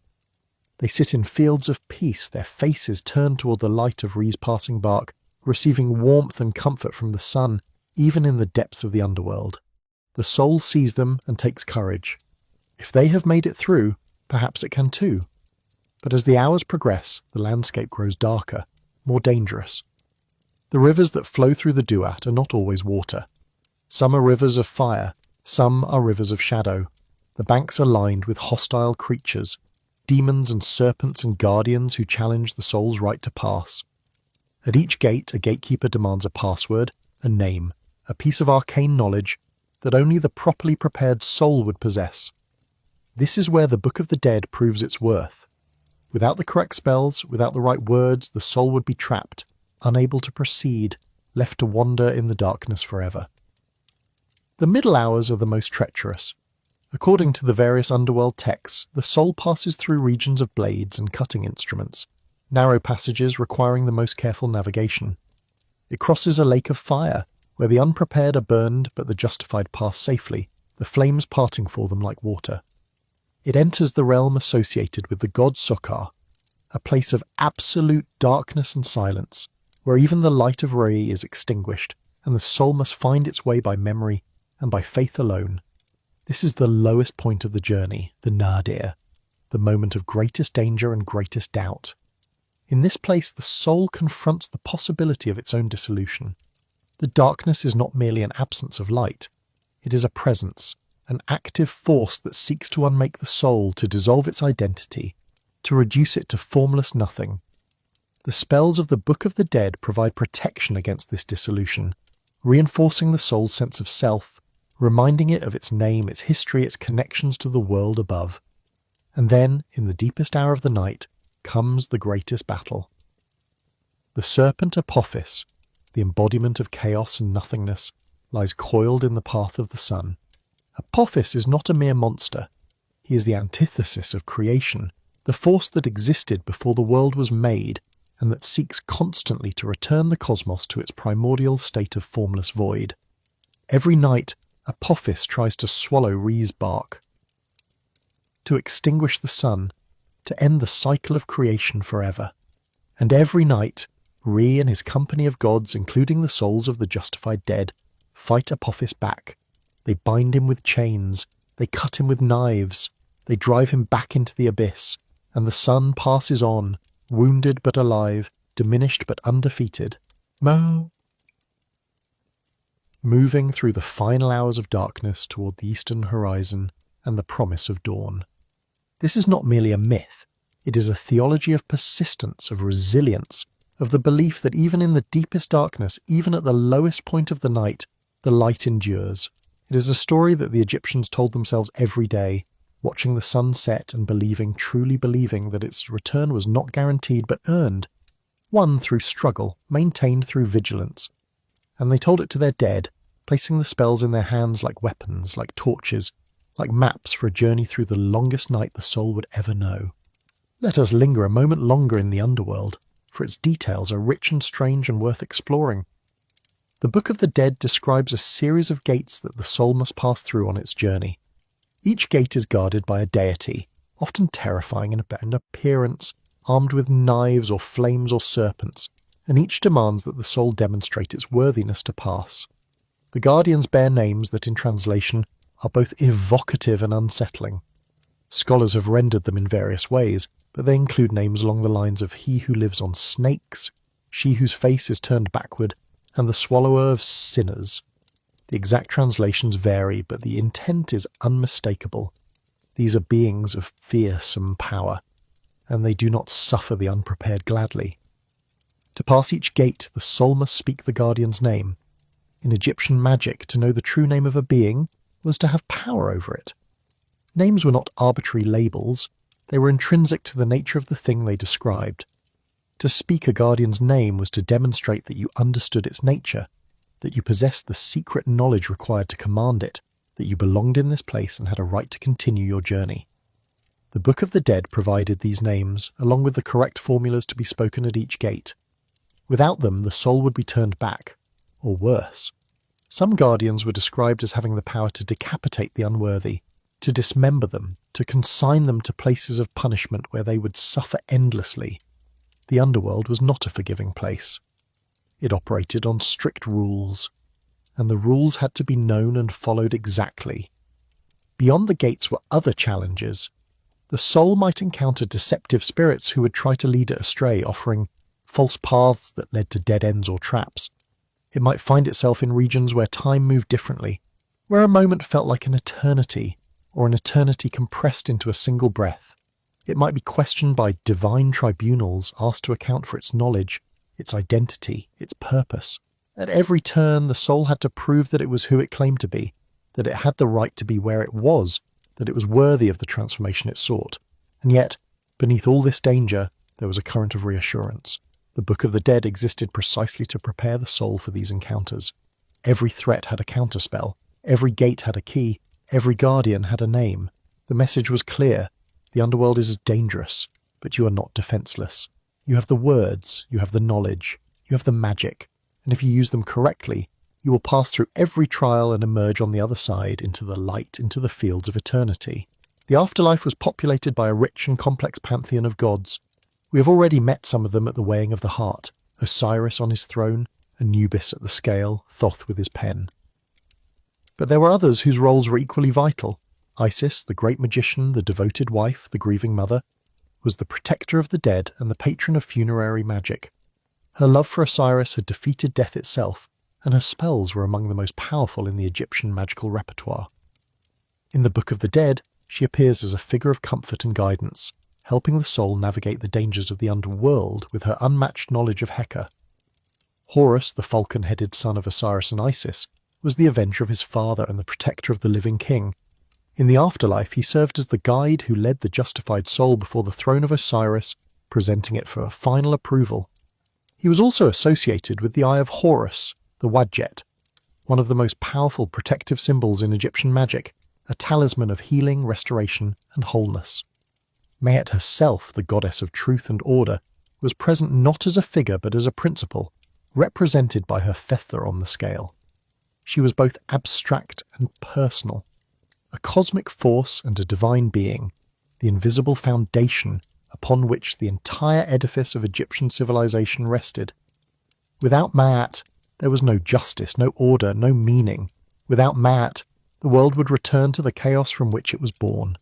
They sit in fields of peace, their faces turned toward the light of Re's passing bark, receiving warmth and comfort from the sun, even in the depths of the underworld. The soul sees them and takes courage. If they have made it through, perhaps it can too. But as the hours progress, the landscape grows darker, more dangerous. The rivers that flow through the Duat are not always water. Some are rivers of fire, some are rivers of shadow. The banks are lined with hostile creatures. demons and serpents and guardians who challenge the soul's right to pass. At each gate, a gatekeeper demands a password, a name, a piece of arcane knowledge that only the properly prepared soul would possess. This is where the Book of the Dead proves its worth. Without the correct spells, without the right words, the soul would be trapped, unable to proceed, left to wander in the darkness forever. The middle hours are the most treacherous. According to the various underworld texts, the soul passes through regions of blades and cutting instruments, narrow passages requiring the most careful navigation. It crosses a lake of fire, where the unprepared are burned but the justified pass safely, the flames parting for them like water. It enters the realm associated with the god Sokar, a place of absolute darkness and silence, where even the light of Ra is extinguished, and the soul must find its way by memory and by faith alone. This is the lowest point of the journey, the nadir, the moment of greatest danger and greatest doubt. In this place, the soul confronts the possibility of its own dissolution. The darkness is not merely an absence of light. It is a presence, an active force that seeks to unmake the soul, to dissolve its identity, to reduce it to formless nothing. The spells of the Book of the Dead provide protection against this dissolution, reinforcing the soul's sense of self, reminding it of its name, its history, its connections to the world above. And then, in the deepest hour of the night, comes the greatest battle. The serpent Apophis, the embodiment of chaos and nothingness, lies coiled in the path of the sun. Apophis is not a mere monster. He is the antithesis of creation, the force that existed before the world was made, and that seeks constantly to return the cosmos to its primordial state of formless void. Every night, Apophis tries to swallow Re's bark, to extinguish the sun, to end the cycle of creation forever. And every night, Re and his company of gods, including the souls of the justified dead, fight Apophis back. They bind him with chains, they cut him with knives, they drive him back into the abyss, and the sun passes on, wounded but alive, diminished but undefeated, moving through the final hours of darkness toward the eastern horizon and the promise of dawn. This is not merely a myth. It is a theology of persistence, of resilience, of the belief that even in the deepest darkness, even at the lowest point of the night, the light endures. It is a story that the Egyptians told themselves every day, watching the sun set and believing, truly believing, that its return was not guaranteed but earned, won through struggle, maintained through vigilance. And they told it to their dead, placing the spells in their hands like weapons, like torches, like maps for a journey through the longest night the soul would ever know. Let us linger a moment longer in the underworld, for its details are rich and strange and worth exploring. The Book of the Dead describes a series of gates that the soul must pass through on its journey. Each gate is guarded by a deity, often terrifying in appearance, armed with knives or flames or serpents, and each demands that the soul demonstrate its worthiness to pass. The guardians bear names that in translation are both evocative and unsettling. Scholars have rendered them in various ways, but they include names along the lines of he who lives on snakes, she whose face is turned backward, and the swallower of sinners. The exact translations vary, but the intent is unmistakable. These are beings of fearsome power, and they do not suffer the unprepared gladly. To pass each gate, the soul must speak the guardian's name. In Egyptian magic, to know the true name of a being was to have power over it. Names were not arbitrary labels, they were intrinsic to the nature of the thing they described. To speak a guardian's name was to demonstrate that you understood its nature, that you possessed the secret knowledge required to command it, that you belonged in this place and had a right to continue your journey. The Book of the Dead provided these names, along with the correct formulas to be spoken at each gate. Without them, the soul would be turned back, or worse. Some guardians were described as having the power to decapitate the unworthy, to dismember them, to consign them to places of punishment where they would suffer endlessly. The underworld was not a forgiving place. It operated on strict rules, and the rules had to be known and followed exactly. Beyond the gates were other challenges. The soul might encounter deceptive spirits who would try to lead it astray, offering false paths that led to dead ends or traps. It might find itself in regions where time moved differently, where a moment felt like an eternity, or an eternity compressed into a single breath. It might be questioned by divine tribunals asked to account for its knowledge, its identity, its purpose. At every turn, the soul had to prove that it was who it claimed to be, that it had the right to be where it was, that it was worthy of the transformation it sought. And yet, beneath all this danger, there was a current of reassurance. The Book of the Dead existed precisely to prepare the soul for these encounters. Every threat had a counterspell. Every gate had a key. Every guardian had a name. The message was clear. The underworld is dangerous, but you are not defenseless. You have the words, you have the knowledge, you have the magic, and if you use them correctly, you will pass through every trial and emerge on the other side into the light, into the fields of eternity. The afterlife was populated by a rich and complex pantheon of gods. We have already met some of them at the weighing of the heart: Osiris on his throne, Anubis at the scale, Thoth with his pen. But there were others whose roles were equally vital. Isis, the great magician, the devoted wife, the grieving mother, was the protector of the dead and the patron of funerary magic. Her love for Osiris had defeated death itself, and her spells were among the most powerful in the Egyptian magical repertoire. In the Book of the Dead, she appears as a figure of comfort and guidance, helping the soul navigate the dangers of the underworld with her unmatched knowledge of Heka. Horus, the falcon-headed son of Osiris and Isis, was the avenger of his father and the protector of the living king. In the afterlife, he served as the guide who led the justified soul before the throne of Osiris, presenting it for a final approval. He was also associated with the Eye of Horus, the Wadjet, one of the most powerful protective symbols in Egyptian magic, a talisman of healing, restoration, and wholeness. Mayet herself, the goddess of truth and order, was present not as a figure but as a principle, represented by her feather on the scale. She was both abstract and personal, a cosmic force and a divine being, the invisible foundation upon which the entire edifice of Egyptian civilization rested. Without Maat, there was no justice, no order, no meaning. Without Maat, the world would return to the chaos from which it was born.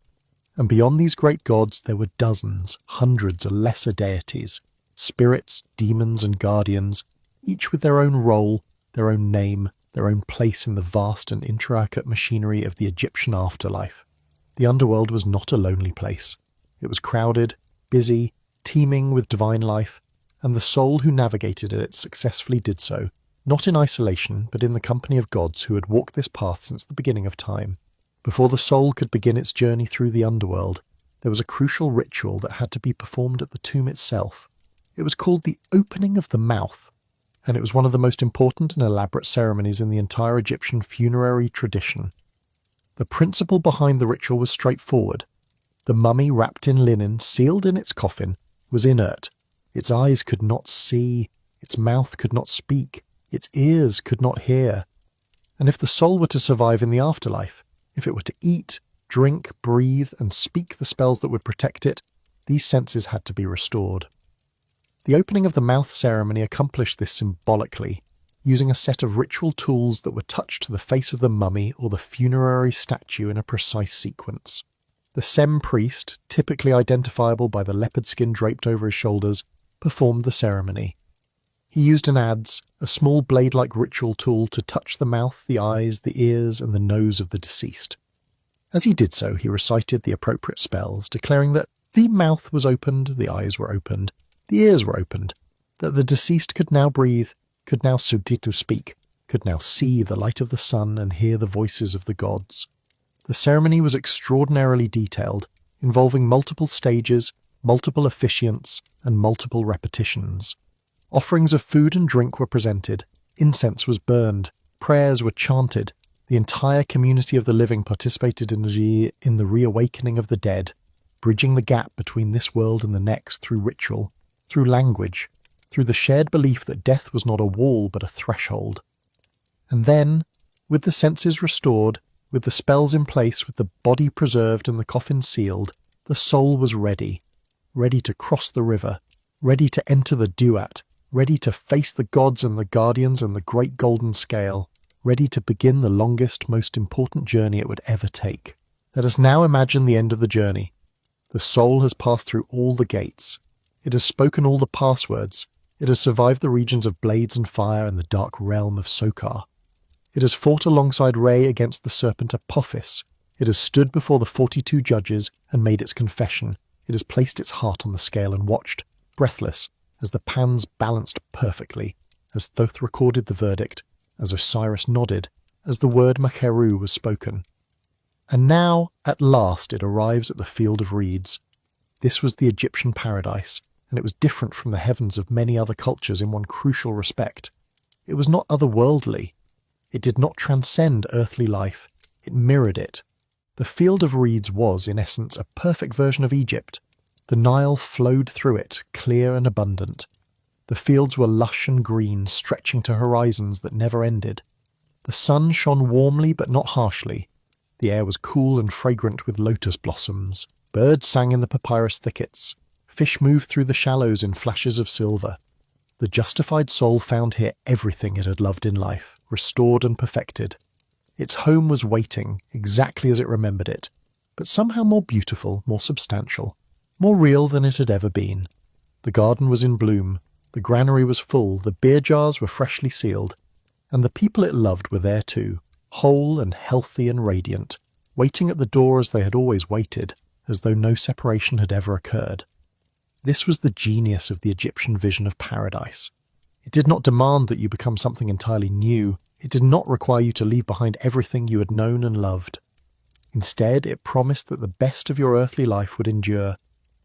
And beyond these great gods, there were dozens, hundreds of lesser deities, spirits, demons, and guardians, each with their own role, their own name, their own place in the vast and intricate machinery of the Egyptian afterlife. The underworld was not a lonely place. It was crowded, busy, teeming with divine life, and the soul who navigated it successfully did so, not in isolation, but in the company of gods who had walked this path since the beginning of time. Before the soul could begin its journey through the underworld, there was a crucial ritual that had to be performed at the tomb itself. It was called the opening of the mouth, and it was one of the most important and elaborate ceremonies in the entire Egyptian funerary tradition. The principle behind the ritual was straightforward. The mummy, wrapped in linen, sealed in its coffin, was inert. Its eyes could not see, its mouth could not speak, its ears could not hear. And if the soul were to survive in the afterlife, if it were to eat, drink, breathe, and speak the spells that would protect it, these senses had to be restored. The opening of the mouth ceremony accomplished this symbolically, using a set of ritual tools that were touched to the face of the mummy or the funerary statue in a precise sequence. The Sem priest, typically identifiable by the leopard skin draped over his shoulders, performed the ceremony. He used an adze, a small blade-like ritual tool, to touch the mouth, the eyes, the ears, and the nose of the deceased. As he did so, he recited the appropriate spells, declaring that the mouth was opened, the eyes were opened, the ears were opened, that the deceased could now breathe, could now to speak, could now see the light of the sun and hear the voices of the gods. The ceremony was extraordinarily detailed, involving multiple stages, multiple officiants, and multiple repetitions. Offerings of food and drink were presented, incense was burned, prayers were chanted, the entire community of the living participated in the reawakening of the dead, bridging the gap between this world and the next through ritual, through language, through the shared belief that death was not a wall but a threshold. And then, with the senses restored, with the spells in place, with the body preserved and the coffin sealed, the soul was ready, ready to cross the river, ready to enter the duat, ready to face the gods and the guardians and the great golden scale, ready to begin the longest, most important journey it would ever take. Let us now imagine the end of the journey. The soul has passed through all the gates. It has spoken all the passwords. It has survived the regions of blades and fire and the dark realm of Sokar. It has fought alongside Re against the serpent Apophis. It has stood before the 42 judges and made its confession. it has placed its heart on the scale and watched, breathless, as the pans balanced perfectly, as Thoth recorded the verdict, as Osiris nodded, as the word Macheru was spoken. And now, at last, it arrives at the field of reeds. This was the Egyptian paradise, and it was different from the heavens of many other cultures in one crucial respect. It was not otherworldly. It did not transcend earthly life. It mirrored it. The field of reeds was, in essence, a perfect version of Egypt. The Nile flowed through it, clear and abundant. The fields were lush and green, stretching to horizons that never ended. The sun shone warmly but not harshly. The air was cool and fragrant with lotus blossoms. Birds sang in the papyrus thickets. Fish moved through the shallows in flashes of silver. The justified soul found here everything it had loved in life, restored and perfected. Its home was waiting, exactly as it remembered it, but somehow more beautiful, more substantial, more real than it had ever been. The garden was in bloom, the granary was full, the beer jars were freshly sealed, and the people it loved were there too, whole and healthy and radiant, waiting at the door as they had always waited, as though no separation had ever occurred. This was the genius of the Egyptian vision of paradise. It did not demand that you become something entirely new. It did not require you to leave behind everything you had known and loved. Instead, it promised that the best of your earthly life would endure,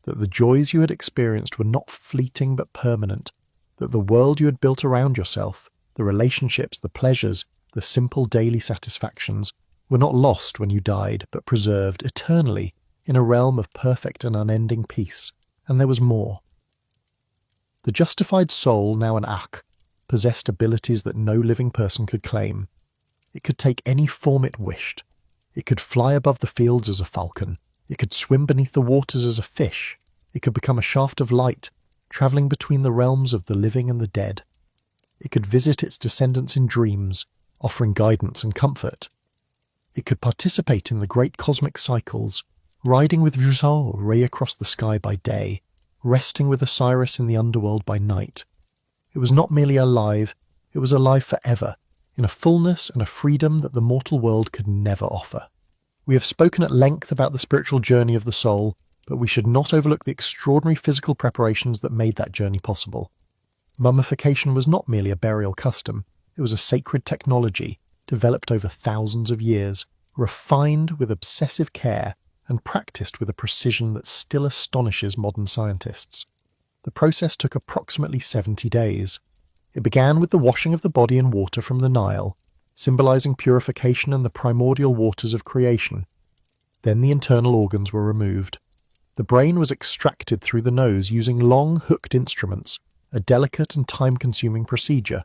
that the joys you had experienced were not fleeting but permanent, that the world you had built around yourself, the relationships, the pleasures, the simple daily satisfactions, were not lost when you died, but preserved eternally in a realm of perfect and unending peace. And there was more. The justified soul, now an Akh, possessed abilities that no living person could claim. It could take any form it wished. It could fly above the fields as a falcon. It could swim beneath the waters as a fish. It could become a shaft of light, travelling between the realms of the living and the dead. It could visit its descendants in dreams, offering guidance and comfort. It could participate in the great cosmic cycles, riding with Ra across the sky by day, resting with Osiris in the underworld by night. It was not merely alive, it was alive forever, in a fullness and a freedom that the mortal world could never offer. We have spoken at length about the spiritual journey of the soul, but we should not overlook the extraordinary physical preparations that made that journey possible. Mummification was not merely a burial custom, it was a sacred technology, developed over thousands of years, refined with obsessive care, and practiced with a precision that still astonishes modern scientists. The process took approximately 70 days. It began with the washing of the body in water from the Nile, symbolizing purification and the primordial waters of creation. Then the internal organs were removed. The brain was extracted through the nose using long, hooked instruments, a delicate and time-consuming procedure.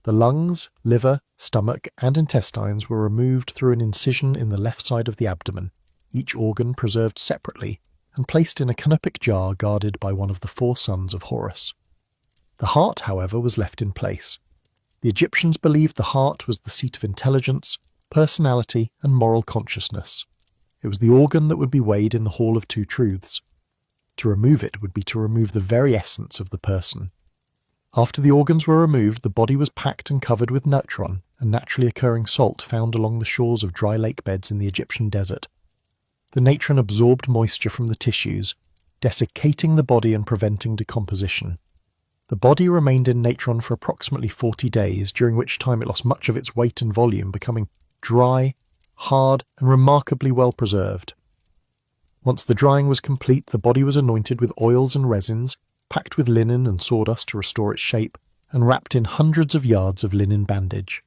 The lungs, liver, stomach, and intestines were removed through an incision in the left side of the abdomen, each organ preserved separately and placed in a canopic jar guarded by one of the 4 sons of Horus. The heart, however, was left in place. The Egyptians believed the heart was the seat of intelligence, personality, and moral consciousness. It was the organ that would be weighed in the Hall of Two Truths. To remove it would be to remove the very essence of the person. After the organs were removed, the body was packed and covered with natron, a naturally occurring salt found along the shores of dry lake beds in the Egyptian desert. The natron absorbed moisture from the tissues, desiccating the body and preventing decomposition. The body remained in natron for approximately 40 days, during which time it lost much of its weight and volume, becoming dry, hard, and remarkably well preserved. Once the drying was complete, the body was anointed with oils and resins, packed with linen and sawdust to restore its shape, and wrapped in hundreds of yards of linen bandage.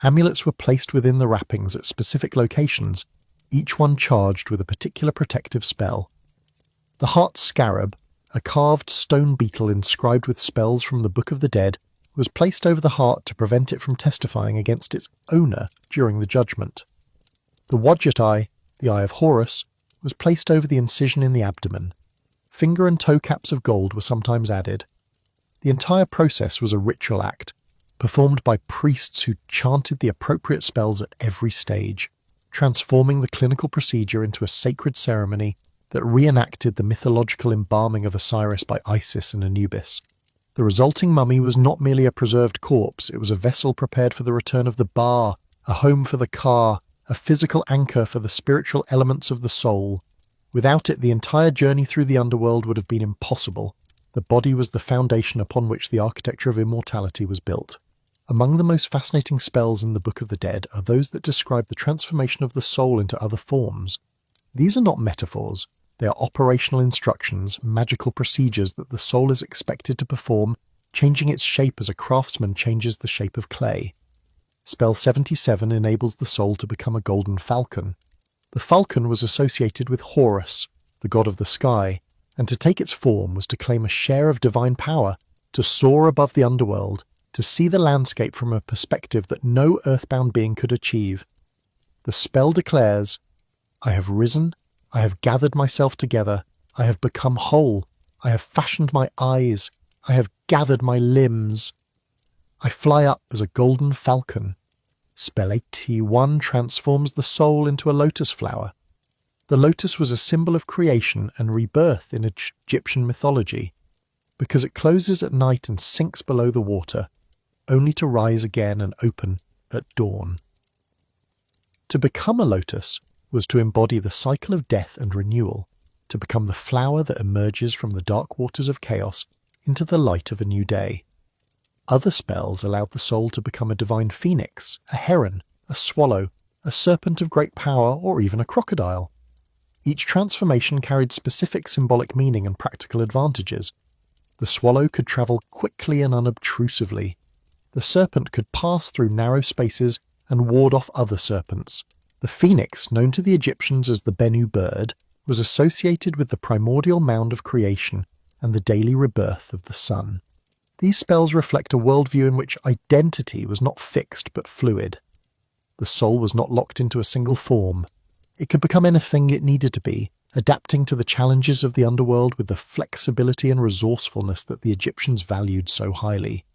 Amulets were placed within the wrappings at specific locations, each one charged with a particular protective spell. The heart scarab, a carved stone beetle inscribed with spells from the Book of the Dead, was placed over the heart to prevent it from testifying against its owner during the judgment. The Wadjet eye, the eye of Horus, was placed over the incision in the abdomen. Finger and toe caps of gold were sometimes added. The entire process was a ritual act, performed by priests who chanted the appropriate spells at every stage, transforming the clinical procedure into a sacred ceremony that reenacted the mythological embalming of Osiris by Isis and Anubis. The resulting mummy was not merely a preserved corpse, it was a vessel prepared for the return of the Ba, a home for the Ka, a physical anchor for the spiritual elements of the soul. Without it, the entire journey through the underworld would have been impossible. The body was the foundation upon which the architecture of immortality was built. Among the most fascinating spells in the Book of the Dead are those that describe the transformation of the soul into other forms. These are not metaphors. They are operational instructions, magical procedures that the soul is expected to perform, changing its shape as a craftsman changes the shape of clay. Spell 77 enables the soul to become a golden falcon. The falcon was associated with Horus, the god of the sky, and to take its form was to claim a share of divine power, to soar above the underworld, to see the landscape from a perspective that no earthbound being could achieve. The spell declares, "I have risen, I have gathered myself together, I have become whole, I have fashioned my eyes, I have gathered my limbs. I fly up as a golden falcon." Spell 81 transforms the soul into a lotus flower. The lotus was a symbol of creation and rebirth in Egyptian mythology, because it closes at night and sinks below the water, only to rise again and open at dawn. To become a lotus was to embody the cycle of death and renewal, to become the flower that emerges from the dark waters of chaos into the light of a new day. Other spells allowed the soul to become a divine phoenix, a heron, a swallow, a serpent of great power, or even a crocodile. Each transformation carried specific symbolic meaning and practical advantages. The swallow could travel quickly and unobtrusively. The serpent could pass through narrow spaces and ward off other serpents. The phoenix, known to the Egyptians as the Bennu bird, was associated with the primordial mound of creation and the daily rebirth of the sun. These spells reflect a worldview in which identity was not fixed but fluid. The soul was not locked into a single form. It could become anything it needed to be, adapting to the challenges of the underworld with the flexibility and resourcefulness that the Egyptians valued so highly.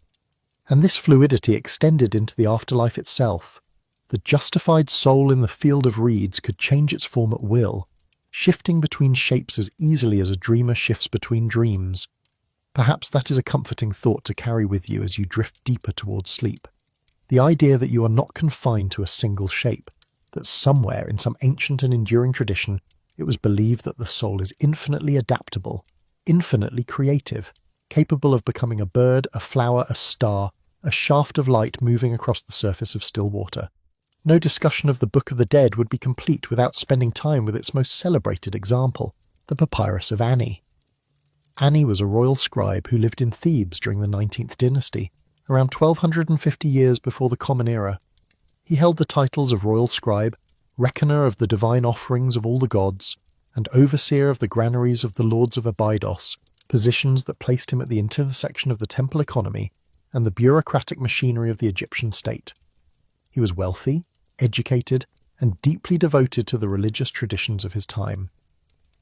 And this fluidity extended into the afterlife itself. The justified soul in the field of reeds could change its form at will, shifting between shapes as easily as a dreamer shifts between dreams. Perhaps that is a comforting thought to carry with you as you drift deeper towards sleep. The idea that you are not confined to a single shape, that somewhere in some ancient and enduring tradition it was believed that the soul is infinitely adaptable, infinitely creative, capable of becoming a bird, a flower, a star, a shaft of light moving across the surface of still water. No discussion of the Book of the Dead would be complete without spending time with its most celebrated example, the Papyrus of Ani. Ani was a royal scribe who lived in Thebes during the 19th dynasty, around 1250 years before the Common Era. He held the titles of royal scribe, reckoner of the divine offerings of all the gods, and overseer of the granaries of the lords of Abydos, positions that placed him at the intersection of the temple economy and the bureaucratic machinery of the Egyptian state. He was wealthy, educated, and deeply devoted to the religious traditions of his time.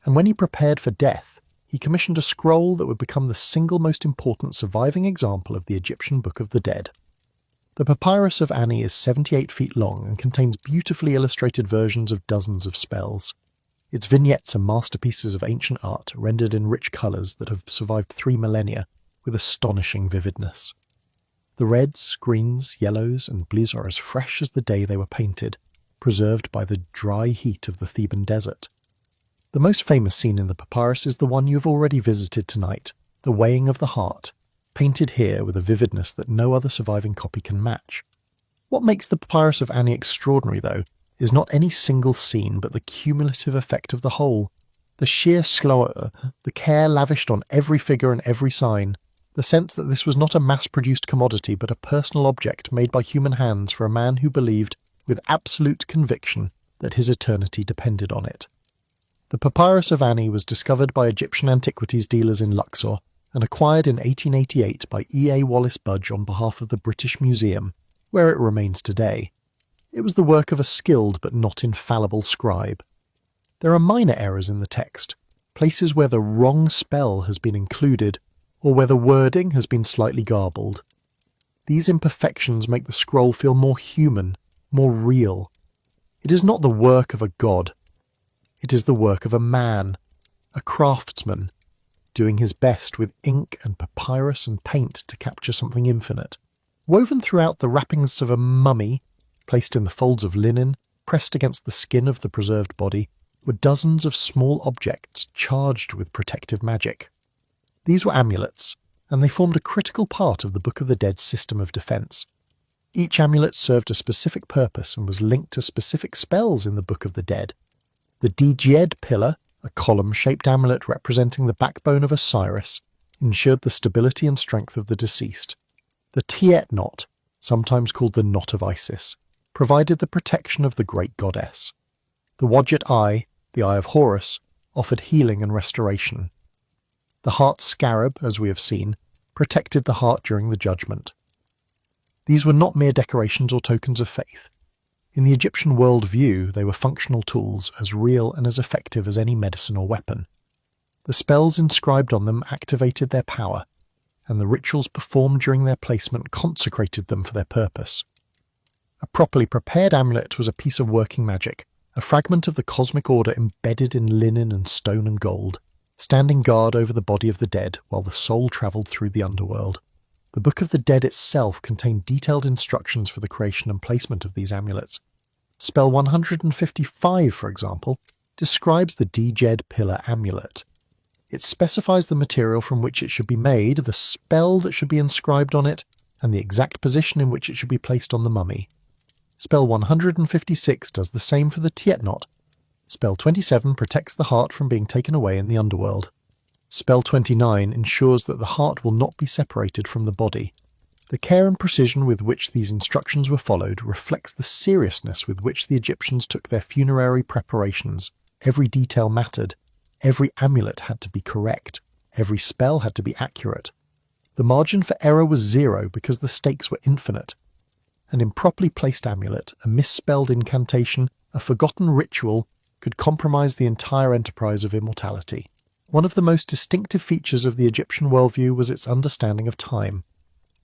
And when he prepared for death, he commissioned a scroll that would become the single most important surviving example of the Egyptian Book of the Dead. The Papyrus of Ani is 78 feet long and contains beautifully illustrated versions of dozens of spells. Its vignettes are masterpieces of ancient art rendered in rich colours that have survived 3 millennia with astonishing vividness. The reds, greens, yellows, and blues are as fresh as the day they were painted, preserved by the dry heat of the Theban desert. The most famous scene in the papyrus is the one you have already visited tonight, the weighing of the heart, painted here with a vividness that no other surviving copy can match. What makes the Papyrus of Ani extraordinary, though, is not any single scene but the cumulative effect of the whole. The sheer slaughter, the care lavished on every figure and every sign, the sense that this was not a mass-produced commodity but a personal object made by human hands for a man who believed, with absolute conviction, that his eternity depended on it. The Papyrus of Ani was discovered by Egyptian antiquities dealers in Luxor and acquired in 1888 by E.A. Wallace Budge on behalf of the British Museum, where it remains today. It was the work of a skilled but not infallible scribe. There are minor errors in the text, places where the wrong spell has been included, or where the wording has been slightly garbled. These imperfections make the scroll feel more human, more real. It is not the work of a god. It is the work of a man, a craftsman, doing his best with ink and papyrus and paint to capture something infinite. Woven throughout the wrappings of a mummy, placed in the folds of linen, pressed against the skin of the preserved body, were dozens of small objects charged with protective magic. These were amulets, and they formed a critical part of the Book of the Dead's system of defense. Each amulet served a specific purpose and was linked to specific spells in the Book of the Dead. The Djed pillar, a column-shaped amulet representing the backbone of Osiris, ensured the stability and strength of the deceased. The Tiet knot, sometimes called the Knot of Isis, provided the protection of the great goddess. The Wadjet eye, the Eye of Horus, offered healing and restoration. The heart scarab, as we have seen, protected the heart during the judgment. These were not mere decorations or tokens of faith. In the Egyptian world view, they were functional tools, as real and as effective as any medicine or weapon. The spells inscribed on them activated their power, and the rituals performed during their placement consecrated them for their purpose. A properly prepared amulet was a piece of working magic, a fragment of the cosmic order embedded in linen and stone and gold, standing guard over the body of the dead while the soul travelled through the underworld. The Book of the Dead itself contained detailed instructions for the creation and placement of these amulets. Spell 155, for example, describes the Djed pillar amulet. It specifies the material from which it should be made, the spell that should be inscribed on it, and the exact position in which it should be placed on the mummy. Spell 156 does the same for the Tiet knot. Spell 27 protects the heart from being taken away in the underworld. Spell 29 ensures that the heart will not be separated from the body. The care and precision with which these instructions were followed reflects the seriousness with which the Egyptians took their funerary preparations. Every detail mattered. Every amulet had to be correct. Every spell had to be accurate. The margin for error was zero because the stakes were infinite. An improperly placed amulet, a misspelled incantation, a forgotten ritual could compromise the entire enterprise of immortality. One of the most distinctive features of the Egyptian worldview was its understanding of time.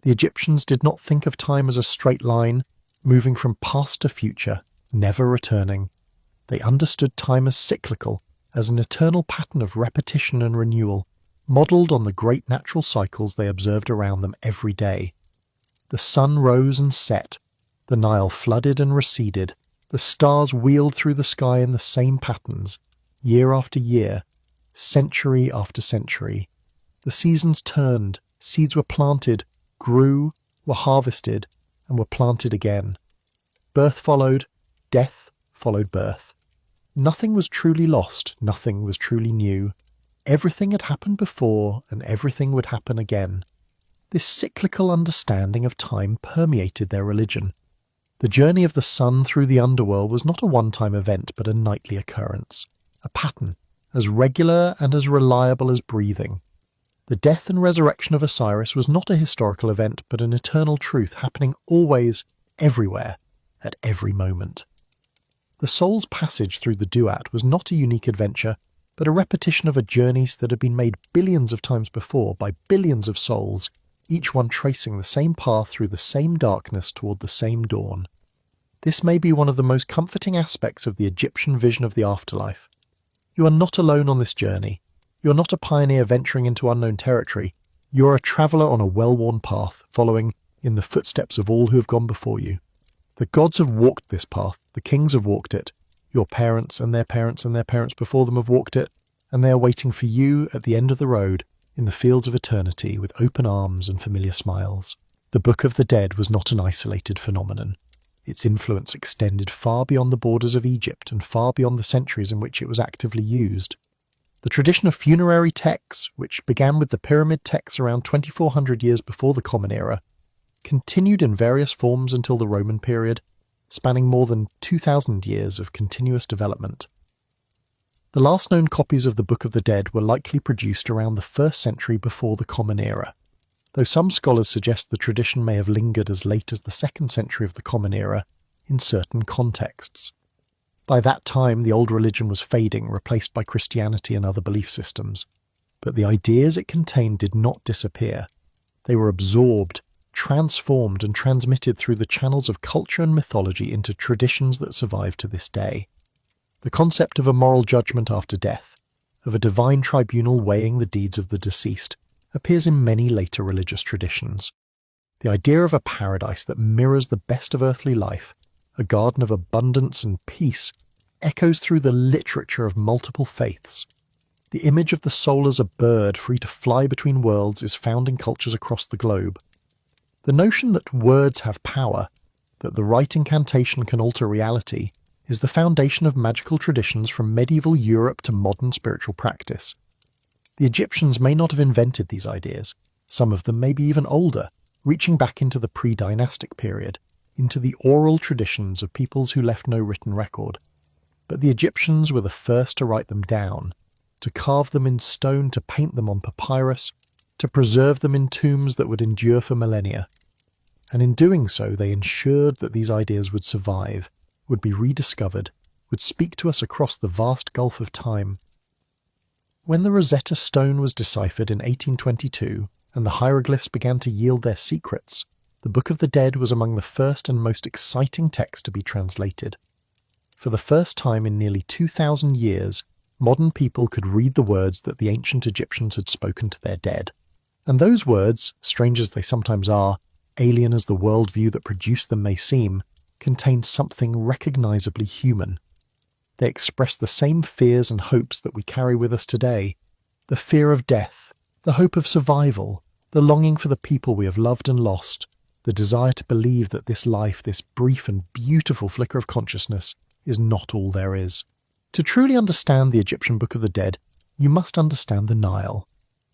The Egyptians did not think of time as a straight line, moving from past to future, never returning. They understood time as cyclical, as an eternal pattern of repetition and renewal, modelled on the great natural cycles they observed around them every day. The sun rose and set, the Nile flooded and receded, the stars wheeled through the sky in the same patterns, year after year, century after century. The seasons turned, seeds were planted, grew, were harvested, and were planted again. Birth followed, death followed birth. Nothing was truly lost, nothing was truly new. Everything had happened before, and everything would happen again. This cyclical understanding of time permeated their religion. The journey of the sun through the underworld was not a one-time event, but a nightly occurrence, a pattern, as regular and as reliable as breathing. The death and resurrection of Osiris was not a historical event, but an eternal truth happening always, everywhere, at every moment. The soul's passage through the Duat was not a unique adventure, but a repetition of a journey that had been made billions of times before by billions of souls, each one tracing the same path through the same darkness toward the same dawn. This may be one of the most comforting aspects of the Egyptian vision of the afterlife. You are not alone on this journey. You are not a pioneer venturing into unknown territory. You are a traveller on a well-worn path, following in the footsteps of all who have gone before you. The gods have walked this path, the kings have walked it, your parents and their parents and their parents before them have walked it, and they are waiting for you at the end of the road, in the fields of eternity, with open arms and familiar smiles. The Book of the Dead was not an isolated phenomenon. Its influence extended far beyond the borders of Egypt and far beyond the centuries in which it was actively used. The tradition of funerary texts, which began with the pyramid texts around 2400 years before the Common Era, continued in various forms until the Roman period, spanning more than 2,000 years of continuous development. The last known copies of the Book of the Dead were likely produced around the 1st century before the Common Era, though some scholars suggest the tradition may have lingered as late as the 2nd century of the Common Era in certain contexts. By that time, the old religion was fading, replaced by Christianity and other belief systems. But the ideas it contained did not disappear. They were absorbed, transformed, and transmitted through the channels of culture and mythology into traditions that survive to this day. The concept of a moral judgment after death, of a divine tribunal weighing the deeds of the deceased, appears in many later religious traditions. The idea of a paradise that mirrors the best of earthly life, a garden of abundance and peace, echoes through the literature of multiple faiths. The image of the soul as a bird free to fly between worlds is found in cultures across the globe. The notion that words have power, that the right incantation can alter reality, is the foundation of magical traditions from medieval Europe to modern spiritual practice. The Egyptians may not have invented these ideas. Some of them may be even older, reaching back into the pre-dynastic period, into the oral traditions of peoples who left no written record. But the Egyptians were the first to write them down, to carve them in stone, to paint them on papyrus, to preserve them in tombs that would endure for millennia. And in doing so, they ensured that these ideas would survive, would be rediscovered, would speak to us across the vast gulf of time. When the Rosetta Stone was deciphered in 1822, and the hieroglyphs began to yield their secrets, the Book of the Dead was among the first and most exciting texts to be translated. For the first time in nearly 2,000 years, modern people could read the words that the ancient Egyptians had spoken to their dead. And those words, strange as they sometimes are, alien as the worldview that produced them may seem, contained something recognizably human. They express the same fears and hopes that we carry with us today: the fear of death, the hope of survival, the longing for the people we have loved and lost, the desire to believe that this life, this brief and beautiful flicker of consciousness, is not all there is. To truly understand the Egyptian Book of the Dead, you must understand the Nile.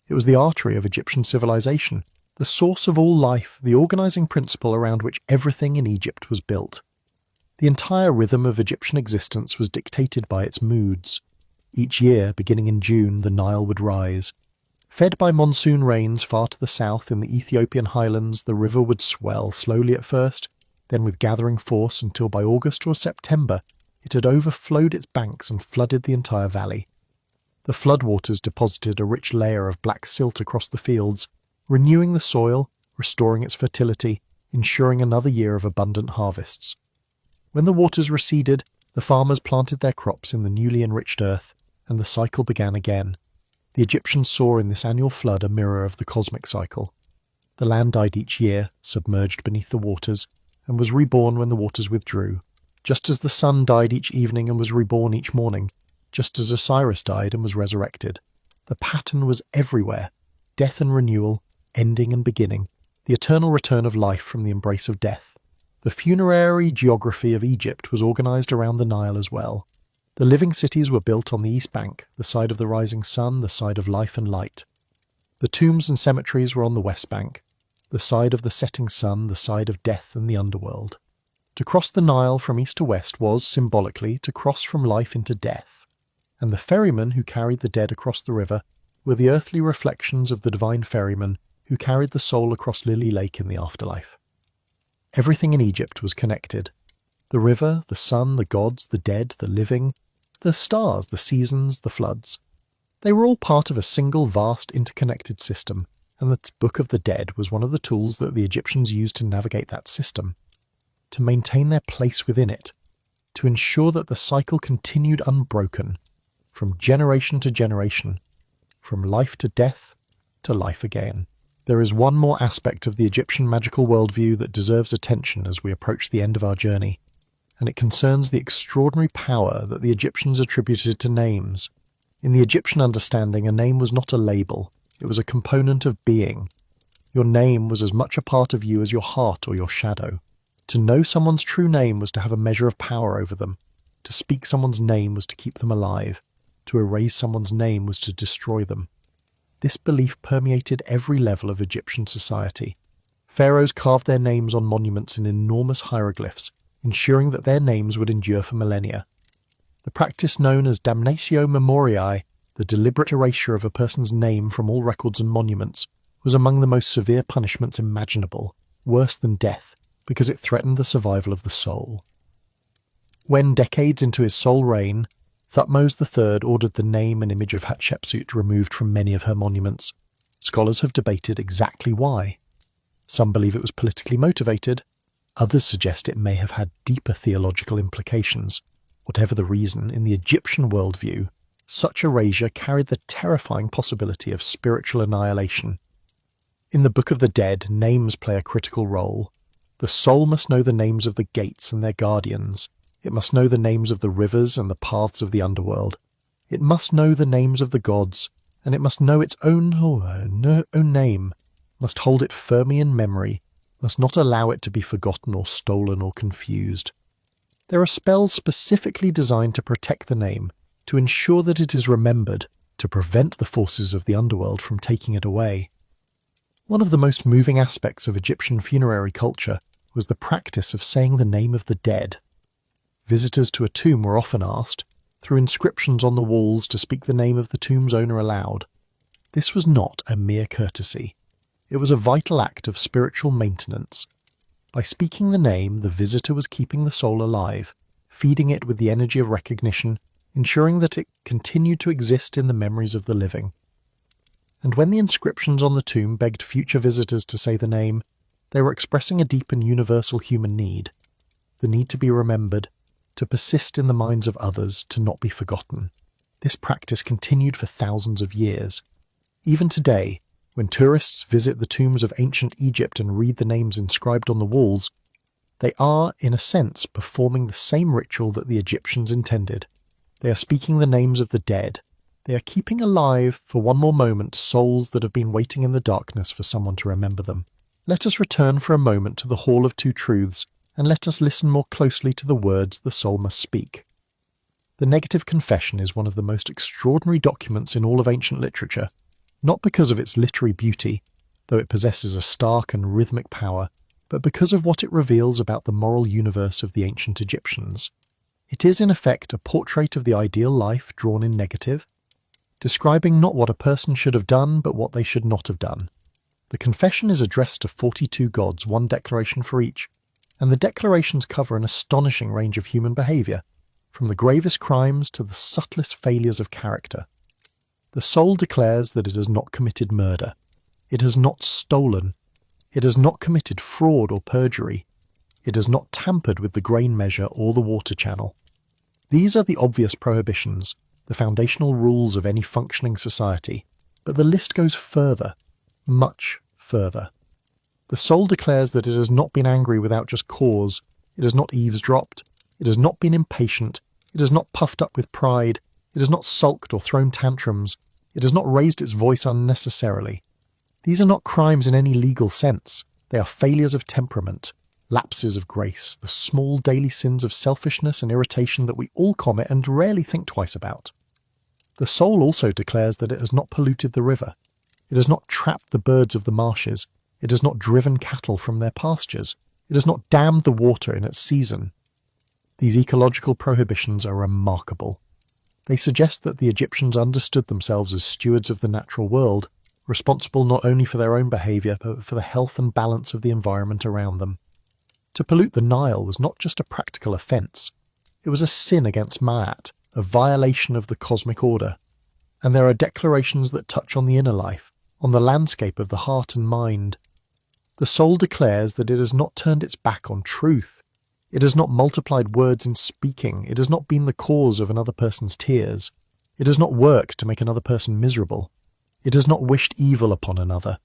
It was the artery of Egyptian civilization, the source of all life, the organizing principle around which everything in Egypt was built. The entire rhythm of Egyptian existence was dictated by its moods. Each year, beginning in June, the Nile would rise. Fed by monsoon rains far to the south in the Ethiopian highlands, the river would swell slowly at first, then with gathering force until by August or September it had overflowed its banks and flooded the entire valley. The floodwaters deposited a rich layer of black silt across the fields, renewing the soil, restoring its fertility, ensuring another year of abundant harvests. When the waters receded, the farmers planted their crops in the newly enriched earth, and the cycle began again. The Egyptians saw in this annual flood a mirror of the cosmic cycle. The land died each year, submerged beneath the waters, and was reborn when the waters withdrew, just as the sun died each evening and was reborn each morning, just as Osiris died and was resurrected. The pattern was everywhere: death and renewal, ending and beginning, the eternal return of life from the embrace of death. The funerary geography of Egypt was organized around the Nile as well. The living cities were built on the east bank, the side of the rising sun, the side of life and light. The tombs and cemeteries were on the west bank, the side of the setting sun, the side of death and the underworld. To cross the Nile from east to west was, symbolically, to cross from life into death, and the ferrymen who carried the dead across the river were the earthly reflections of the divine ferryman who carried the soul across Lily Lake in the afterlife. Everything in Egypt was connected. The river, the sun, the gods, the dead, the living, the stars, the seasons, the floods. They were all part of a single vast interconnected system, and the Book of the Dead was one of the tools that the Egyptians used to navigate that system, to maintain their place within it, to ensure that the cycle continued unbroken, from generation to generation, from life to death to life again. There is one more aspect of the Egyptian magical worldview that deserves attention as we approach the end of our journey, and it concerns the extraordinary power that the Egyptians attributed to names. In the Egyptian understanding, a name was not a label, it was a component of being. Your name was as much a part of you as your heart or your shadow. To know someone's true name was to have a measure of power over them. To speak someone's name was to keep them alive. To erase someone's name was to destroy them. This belief permeated every level of Egyptian society. Pharaohs carved their names on monuments in enormous hieroglyphs, ensuring that their names would endure for millennia. The practice known as damnatio memoriae, the deliberate erasure of a person's name from all records and monuments, was among the most severe punishments imaginable, worse than death, because it threatened the survival of the soul. When, decades into his sole reign, Thutmose III ordered the name and image of Hatshepsut removed from many of her monuments, scholars have debated exactly why. Some believe it was politically motivated, others suggest it may have had deeper theological implications. Whatever the reason, in the Egyptian worldview, such erasure carried the terrifying possibility of spiritual annihilation. In the Book of the Dead, names play a critical role. The soul must know the names of the gates and their guardians. It must know the names of the rivers and the paths of the underworld. It must know the names of the gods, and it must know its own name, must hold it firmly in memory, must not allow it to be forgotten or stolen or confused. There are spells specifically designed to protect the name, to ensure that it is remembered, to prevent the forces of the underworld from taking it away. One of the most moving aspects of Egyptian funerary culture was the practice of saying the name of the dead. Visitors to a tomb were often asked, through inscriptions on the walls, to speak the name of the tomb's owner aloud. This was not a mere courtesy. It was a vital act of spiritual maintenance. By speaking the name, the visitor was keeping the soul alive, feeding it with the energy of recognition, ensuring that it continued to exist in the memories of the living. And when the inscriptions on the tomb begged future visitors to say the name, they were expressing a deep and universal human need, the need to be remembered, to persist in the minds of others, to not be forgotten. This practice continued for thousands of years. Even today, when tourists visit the tombs of ancient Egypt and read the names inscribed on the walls, they are, in a sense, performing the same ritual that the Egyptians intended. They are speaking the names of the dead. They are keeping alive, for one more moment, souls that have been waiting in the darkness for someone to remember them. Let us return for a moment to the Hall of Two Truths, and let us listen more closely to the words the soul must speak. The Negative Confession is one of the most extraordinary documents in all of ancient literature, not because of its literary beauty, though it possesses a stark and rhythmic power, but because of what it reveals about the moral universe of the ancient Egyptians. It is in effect a portrait of the ideal life drawn in negative, describing not what a person should have done, but what they should not have done. The confession is addressed to 42 gods, one declaration for each, and the declarations cover an astonishing range of human behaviour, from the gravest crimes to the subtlest failures of character. The soul declares that it has not committed murder, it has not stolen, it has not committed fraud or perjury, it has not tampered with the grain measure or the water channel. These are the obvious prohibitions, the foundational rules of any functioning society, but the list goes further, much further. The soul declares that it has not been angry without just cause, it has not eavesdropped, it has not been impatient, it has not puffed up with pride, it has not sulked or thrown tantrums, it has not raised its voice unnecessarily. These are not crimes in any legal sense, they are failures of temperament, lapses of grace, the small daily sins of selfishness and irritation that we all commit and rarely think twice about. The soul also declares that it has not polluted the river, it has not trapped the birds of the marshes, it has not driven cattle from their pastures, it has not dammed the water in its season. These ecological prohibitions are remarkable. They suggest that the Egyptians understood themselves as stewards of the natural world, responsible not only for their own behaviour but for the health and balance of the environment around them. To pollute the Nile was not just a practical offence, it was a sin against Ma'at, a violation of the cosmic order. And there are declarations that touch on the inner life, on the landscape of the heart and mind. The soul declares that it has not turned its back on truth. It has not multiplied words in speaking. It has not been the cause of another person's tears. It has not worked to make another person miserable. It has not wished evil upon another.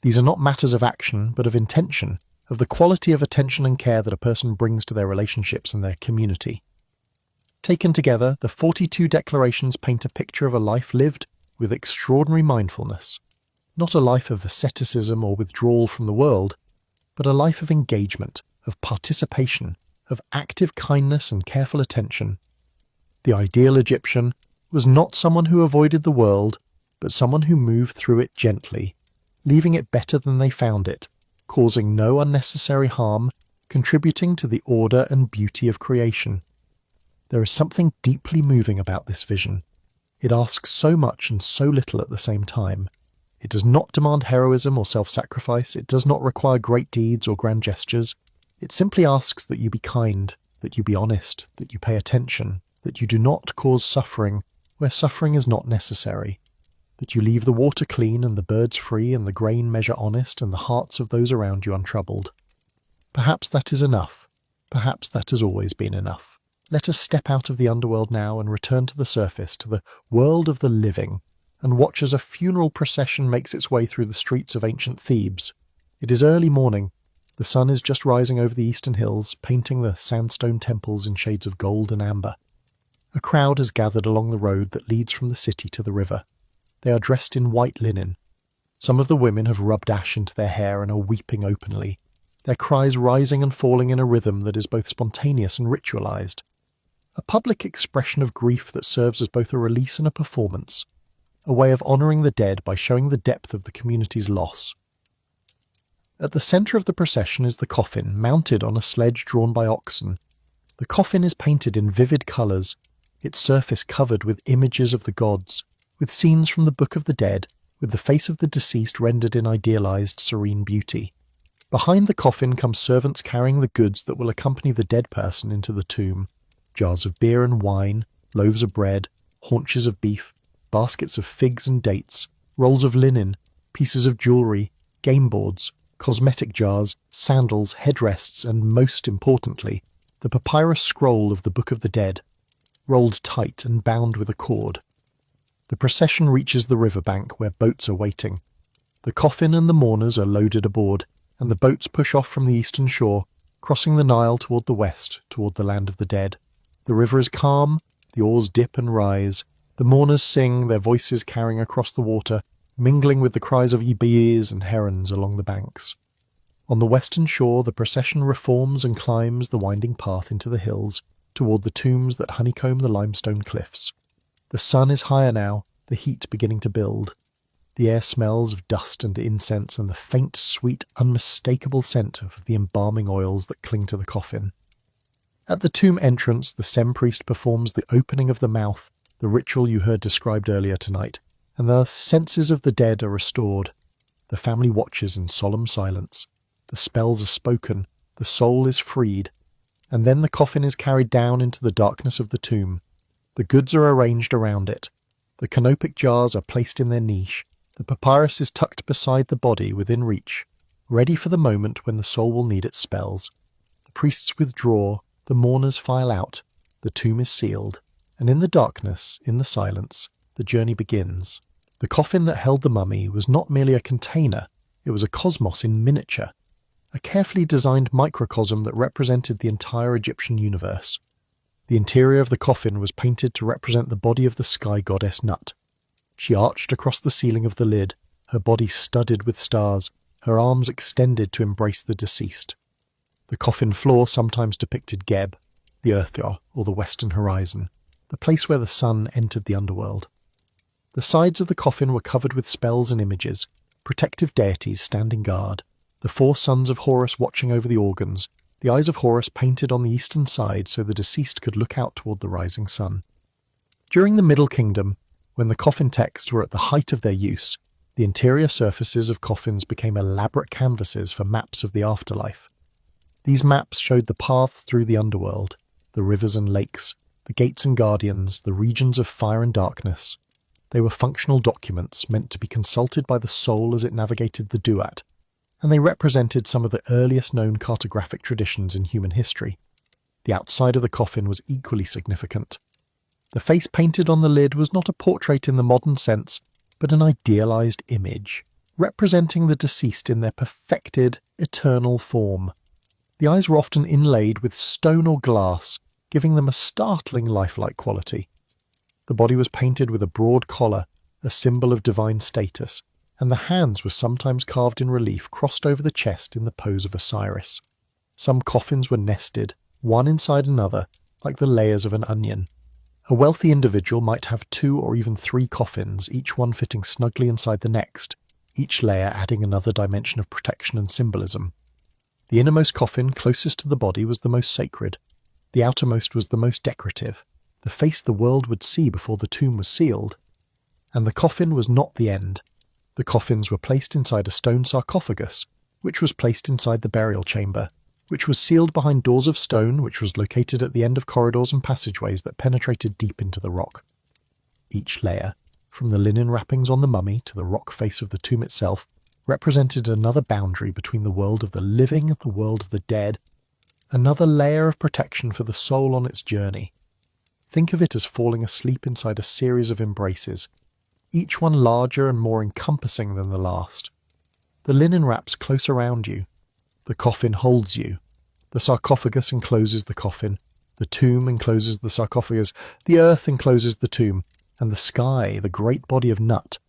These are not matters of action, but of intention, of the quality of attention and care that a person brings to their relationships and their community. Taken together, the 42 declarations paint a picture of a life lived with extraordinary mindfulness. Not a life of asceticism or withdrawal from the world, but a life of engagement, of participation, of active kindness and careful attention. The ideal Egyptian was not someone who avoided the world, but someone who moved through it gently, leaving it better than they found it, causing no unnecessary harm, contributing to the order and beauty of creation. There is something deeply moving about this vision. It asks so much and so little at the same time. It does not demand heroism or self-sacrifice. It does not require great deeds or grand gestures. It simply asks that you be kind, that you be honest, that you pay attention, that you do not cause suffering where suffering is not necessary, that you leave the water clean and the birds free and the grain measure honest and the hearts of those around you untroubled. Perhaps that is enough. Perhaps that has always been enough. Let us step out of the underworld now and return to the surface, to the world of the living, and watch as a funeral procession makes its way through the streets of ancient Thebes. It is early morning. The sun is just rising over the eastern hills, painting the sandstone temples in shades of gold and amber. A crowd has gathered along the road that leads from the city to the river. They are dressed in white linen. Some of the women have rubbed ash into their hair and are weeping openly, their cries rising and falling in a rhythm that is both spontaneous and ritualized. A public expression of grief that serves as both a release and a performance, a way of honouring the dead by showing the depth of the community's loss. At the centre of the procession is the coffin, mounted on a sledge drawn by oxen. The coffin is painted in vivid colours, its surface covered with images of the gods, with scenes from the Book of the Dead, with the face of the deceased rendered in idealised, serene beauty. Behind the coffin come servants carrying the goods that will accompany the dead person into the tomb: jars of beer and wine, loaves of bread, haunches of beef, baskets of figs and dates, rolls of linen, pieces of jewellery, game boards, cosmetic jars, sandals, headrests, and, most importantly, the papyrus scroll of the Book of the Dead, rolled tight and bound with a cord. The procession reaches the riverbank where boats are waiting. The coffin and the mourners are loaded aboard, and the boats push off from the eastern shore, crossing the Nile toward the west, toward the land of the dead. The river is calm, the oars dip and rise, the mourners sing, their voices carrying across the water, mingling with the cries of ibirs and herons along the banks. On the western shore, the procession reforms and climbs the winding path into the hills, toward the tombs that honeycomb the limestone cliffs. The sun is higher now, the heat beginning to build. The air smells of dust and incense and the faint, sweet, unmistakable scent of the embalming oils that cling to the coffin. At the tomb entrance, the Sem priest performs the opening of the mouth, the ritual you heard described earlier tonight, and the senses of the dead are restored. The family watches in solemn silence. The spells are spoken, the soul is freed, and then the coffin is carried down into the darkness of the tomb. The goods are arranged around it. The canopic jars are placed in their niche. The papyrus is tucked beside the body within reach, ready for the moment when the soul will need its spells. The priests withdraw, the mourners file out, the tomb is sealed, and in the darkness, in the silence, the journey begins. The coffin that held the mummy was not merely a container, it was a cosmos in miniature, a carefully designed microcosm that represented the entire Egyptian universe. The interior of the coffin was painted to represent the body of the sky goddess Nut. She arched across the ceiling of the lid, her body studded with stars, her arms extended to embrace the deceased. The coffin floor sometimes depicted Geb, the Earthya, or the western horizon, the place where the sun entered the underworld. The sides of the coffin were covered with spells and images, protective deities standing guard, the 4 sons of Horus watching over the organs, the eyes of Horus painted on the eastern side so the deceased could look out toward the rising sun. During the Middle Kingdom, when the coffin texts were at the height of their use, the interior surfaces of coffins became elaborate canvases for maps of the afterlife. These maps showed the paths through the underworld, the rivers and lakes, the gates and guardians, the regions of fire and darkness. They were functional documents meant to be consulted by the soul as it navigated the Duat, and they represented some of the earliest known cartographic traditions in human history. The outside of the coffin was equally significant. The face painted on the lid was not a portrait in the modern sense, but an idealized image, representing the deceased in their perfected, eternal form. The eyes were often inlaid with stone or glass, giving them a startling lifelike quality. The body was painted with a broad collar, a symbol of divine status, and the hands were sometimes carved in relief crossed over the chest in the pose of Osiris. Some coffins were nested, one inside another, like the layers of an onion. A wealthy individual might have 2 or even 3 coffins, each one fitting snugly inside the next, each layer adding another dimension of protection and symbolism. The innermost coffin closest to the body was the most sacred. The outermost was the most decorative, the face the world would see before the tomb was sealed. And the coffin was not the end. The coffins were placed inside a stone sarcophagus, which was placed inside the burial chamber, which was sealed behind doors of stone, which was located at the end of corridors and passageways that penetrated deep into the rock. Each layer, from the linen wrappings on the mummy to the rock face of the tomb itself, represented another boundary between the world of the living and the world of the dead, another layer of protection for the soul on its journey. Think of it as falling asleep inside a series of embraces, each one larger and more encompassing than the last. The linen wraps close around you. The coffin holds you. The sarcophagus encloses the coffin. The tomb encloses the sarcophagus. The earth encloses the tomb. And the sky, the great body of Nut,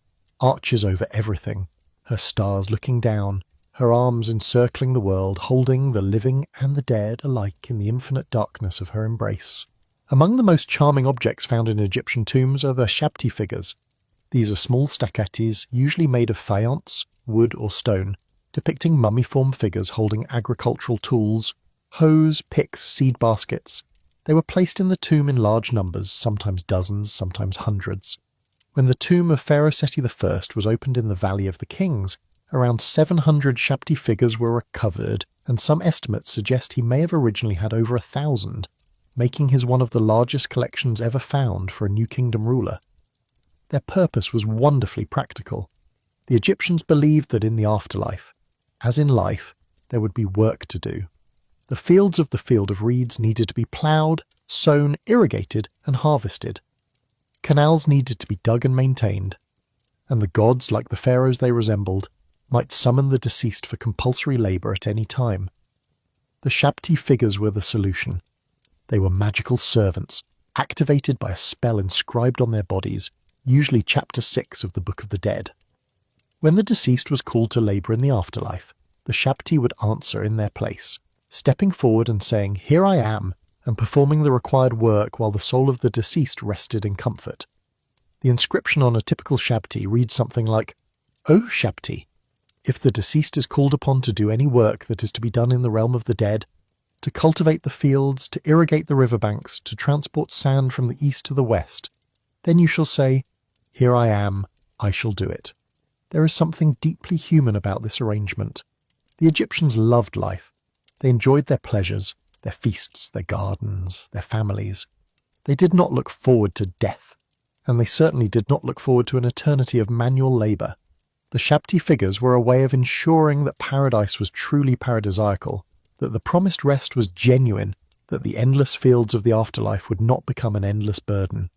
arches over everything, her stars looking down, her arms encircling the world, holding the living and the dead alike in the infinite darkness of her embrace. Among the most charming objects found in Egyptian tombs are the Shabti figures. These are small statuettes, usually made of faience, wood or stone, depicting mummiform figures holding agricultural tools, hoes, picks, seed baskets. They were placed in the tomb in large numbers, sometimes dozens, sometimes hundreds. When the tomb of Pharaoh Seti I was opened in the Valley of the Kings, around 700 Shabti figures were recovered, and some estimates suggest he may have originally had over 1,000, making his one of the largest collections ever found for a New Kingdom ruler. Their purpose was wonderfully practical. The Egyptians believed that in the afterlife, as in life, there would be work to do. The fields of the Field of Reeds needed to be ploughed, sown, irrigated, and harvested. Canals needed to be dug and maintained, and the gods, like the pharaohs they resembled, might summon the deceased for compulsory labour at any time. The Shabti figures were the solution. They were magical servants, activated by a spell inscribed on their bodies, usually chapter 6 of the Book of the Dead. When the deceased was called to labour in the afterlife, the Shabti would answer in their place, stepping forward and saying, "Here I am," and performing the required work while the soul of the deceased rested in comfort. The inscription on a typical Shabti reads something like, "O Shabti, if the deceased is called upon to do any work that is to be done in the realm of the dead, to cultivate the fields, to irrigate the riverbanks, to transport sand from the east to the west, then you shall say, 'Here I am, I shall do it.'" There is something deeply human about this arrangement. The Egyptians loved life. They enjoyed their pleasures, their feasts, their gardens, their families. They did not look forward to death, and they certainly did not look forward to an eternity of manual labour. The Shabti figures were a way of ensuring that paradise was truly paradisiacal, that the promised rest was genuine, that the endless fields of the afterlife would not become an endless burden.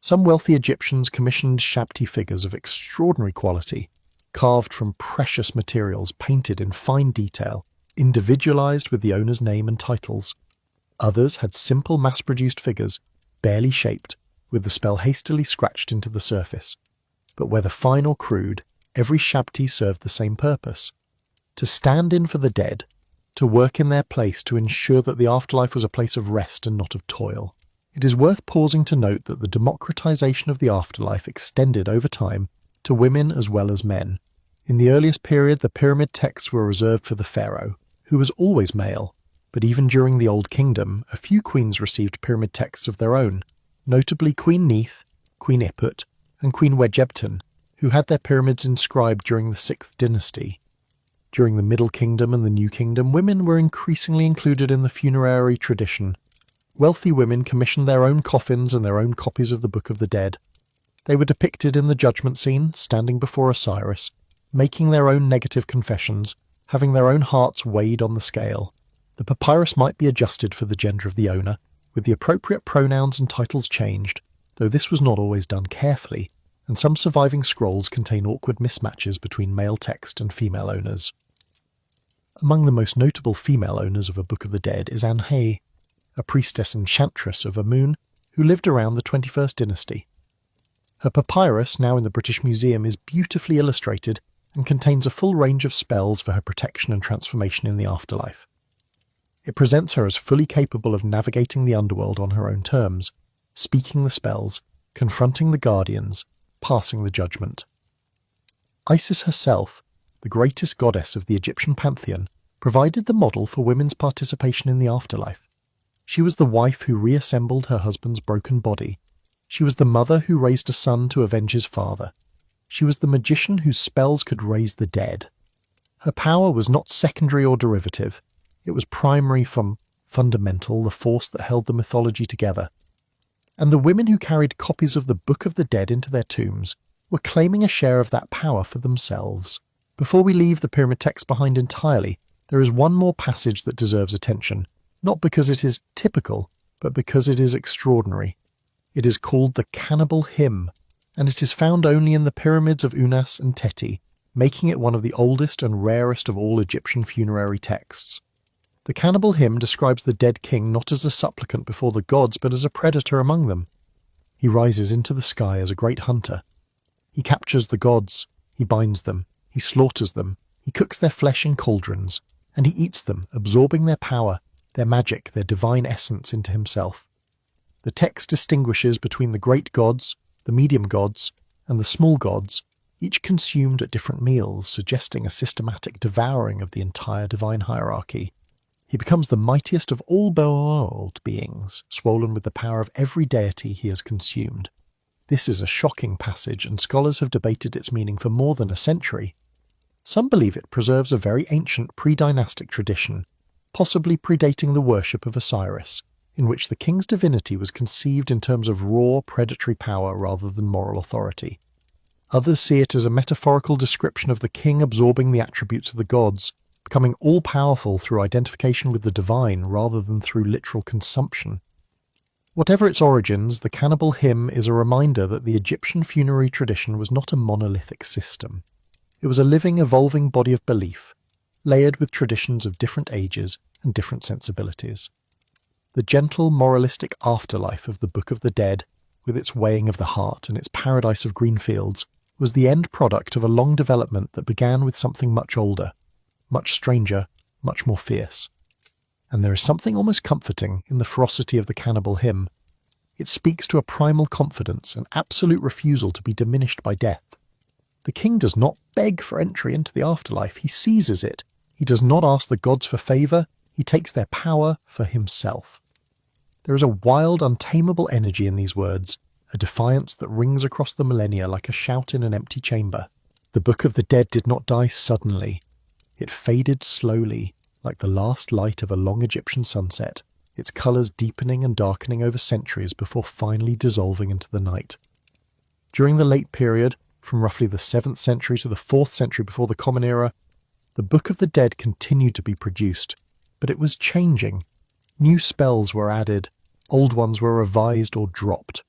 Some wealthy Egyptians commissioned Shabti figures of extraordinary quality, carved from precious materials, painted in fine detail, individualized with the owner's name and titles. Others had simple mass-produced figures, barely shaped, with the spell hastily scratched into the surface. But whether fine or crude, every Shabti served the same purpose: to stand in for the dead, to work in their place to ensure that the afterlife was a place of rest and not of toil. It is worth pausing to note that the democratization of the afterlife extended over time to women as well as men. In the earliest period, the pyramid texts were reserved for the pharaoh, who was always male, but even during the Old Kingdom, a few queens received pyramid texts of their own, notably Queen Neith, Queen Iput, and Queen Wejebten, who had their pyramids inscribed during the 6th dynasty. During the Middle Kingdom and the New Kingdom, women were increasingly included in the funerary tradition. Wealthy women commissioned their own coffins and their own copies of the Book of the Dead. They were depicted in the judgment scene, standing before Osiris, making their own negative confessions, having their own hearts weighed on the scale. The papyrus might be adjusted for the gender of the owner, with the appropriate pronouns and titles changed, though this was not always done carefully, and some surviving scrolls contain awkward mismatches between male text and female owners. Among the most notable female owners of a Book of the Dead is Anhé, a priestess enchantress of Amun who lived around the 21st dynasty. Her papyrus, now in the British Museum, is beautifully illustrated and contains a full range of spells for her protection and transformation in the afterlife. It presents her as fully capable of navigating the underworld on her own terms, speaking the spells, confronting the guardians, passing the judgment. Isis herself, the greatest goddess of the Egyptian pantheon, provided the model for women's participation in the afterlife. She was the wife who reassembled her husband's broken body. She was the mother who raised a son to avenge his father. She was the magician whose spells could raise the dead. Her power was not secondary or derivative. It was primary from fundamental, the force that held the mythology together. And the women who carried copies of the Book of the Dead into their tombs were claiming a share of that power for themselves. Before we leave the pyramid text behind entirely, there is one more passage that deserves attention, not because it is typical, but because it is extraordinary. It is called the Cannibal Hymn, and it is found only in the pyramids of Unas and Teti, making it one of the oldest and rarest of all Egyptian funerary texts. The cannibal hymn describes the dead king not as a supplicant before the gods, but as a predator among them. He rises into the sky as a great hunter. He captures the gods, he binds them, he slaughters them, he cooks their flesh in cauldrons, and he eats them, absorbing their power, their magic, their divine essence into himself. The text distinguishes between the great gods, the medium gods, and the small gods, each consumed at different meals, suggesting a systematic devouring of the entire divine hierarchy. He becomes the mightiest of all behold beings, swollen with the power of every deity he has consumed. This is a shocking passage, and scholars have debated its meaning for more than a century. Some believe it preserves a very ancient pre-dynastic tradition, possibly predating the worship of Osiris, in which the king's divinity was conceived in terms of raw, predatory power rather than moral authority. Others see it as a metaphorical description of the king absorbing the attributes of the gods, becoming all-powerful through identification with the divine rather than through literal consumption. Whatever its origins, the cannibal hymn is a reminder that the Egyptian funerary tradition was not a monolithic system. It was a living, evolving body of belief, layered with traditions of different ages and different sensibilities. The gentle, moralistic afterlife of the Book of the Dead, with its weighing of the heart and its paradise of green fields, was the end product of a long development that began with something much older, much stranger, much more fierce. And there is something almost comforting in the ferocity of the cannibal hymn. It speaks to a primal confidence, an absolute refusal to be diminished by death. The king does not beg for entry into the afterlife, he seizes it. He does not ask the gods for favour, he takes their power for himself. There is a wild, untamable energy in these words, a defiance that rings across the millennia like a shout in an empty chamber. The Book of the Dead did not die suddenly. It faded slowly, like the last light of a long Egyptian sunset, its colours deepening and darkening over centuries before finally dissolving into the night. During the late period, from roughly the 7th century to the 4th century before the Common Era, the Book of the Dead continued to be produced, but it was changing. New spells were added, old ones were revised or dropped.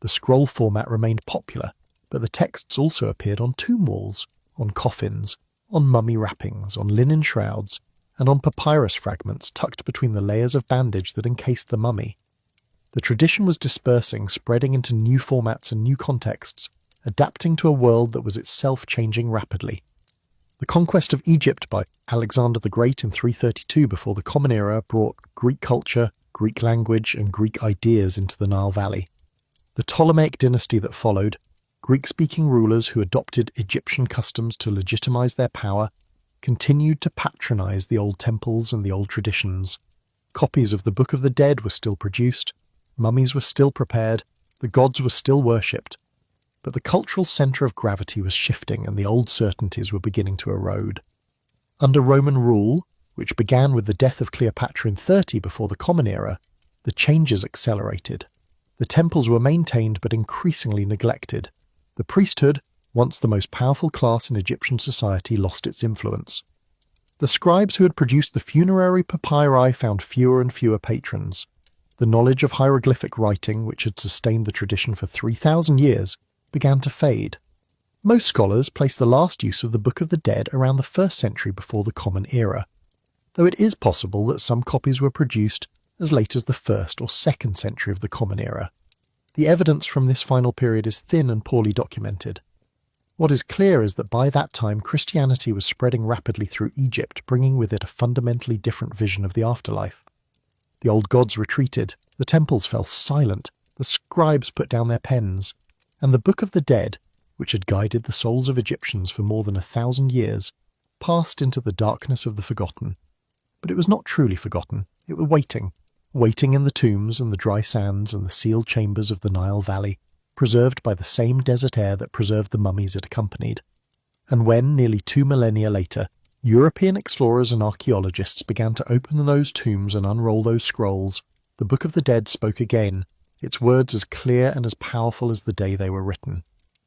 The scroll format remained popular, but the texts also appeared on tomb walls, on coffins, on mummy wrappings, on linen shrouds, and on papyrus fragments tucked between the layers of bandage that encased the mummy. The tradition was dispersing, spreading into new formats and new contexts, adapting to a world that was itself changing rapidly. The conquest of Egypt by Alexander the Great in 332 before the Common Era brought Greek culture, Greek language, and Greek ideas into the Nile Valley. The Ptolemaic dynasty that followed, Greek-speaking rulers who adopted Egyptian customs to legitimize their power, continued to patronize the old temples and the old traditions. Copies of the Book of the Dead were still produced, mummies were still prepared, the gods were still worshipped. But the cultural centre of gravity was shifting and the old certainties were beginning to erode. Under Roman rule, which began with the death of Cleopatra in 30 before the Common Era, the changes accelerated. The temples were maintained but increasingly neglected. The priesthood, once the most powerful class in Egyptian society, lost its influence. The scribes who had produced the funerary papyri found fewer and fewer patrons. The knowledge of hieroglyphic writing, which had sustained the tradition for 3,000 years, began to fade. Most scholars place the last use of the Book of the Dead around the 1st century before the Common Era, though it is possible that some copies were produced as late as the 1st or 2nd century of the Common Era. The evidence from this final period is thin and poorly documented. What is clear is that by that time Christianity was spreading rapidly through Egypt, bringing with it a fundamentally different vision of the afterlife. The old gods retreated, the temples fell silent, the scribes put down their pens, and the Book of the Dead, which had guided the souls of Egyptians for more than 1,000 years, passed into the darkness of the forgotten. But it was not truly forgotten. It was waiting in the tombs and the dry sands and the sealed chambers of the Nile Valley, preserved by the same desert air that preserved the mummies it accompanied. And when, nearly 2 millennia later, European explorers and archaeologists began to open those tombs and unroll those scrolls, the Book of the Dead spoke again, its words as clear and as powerful as the day they were written.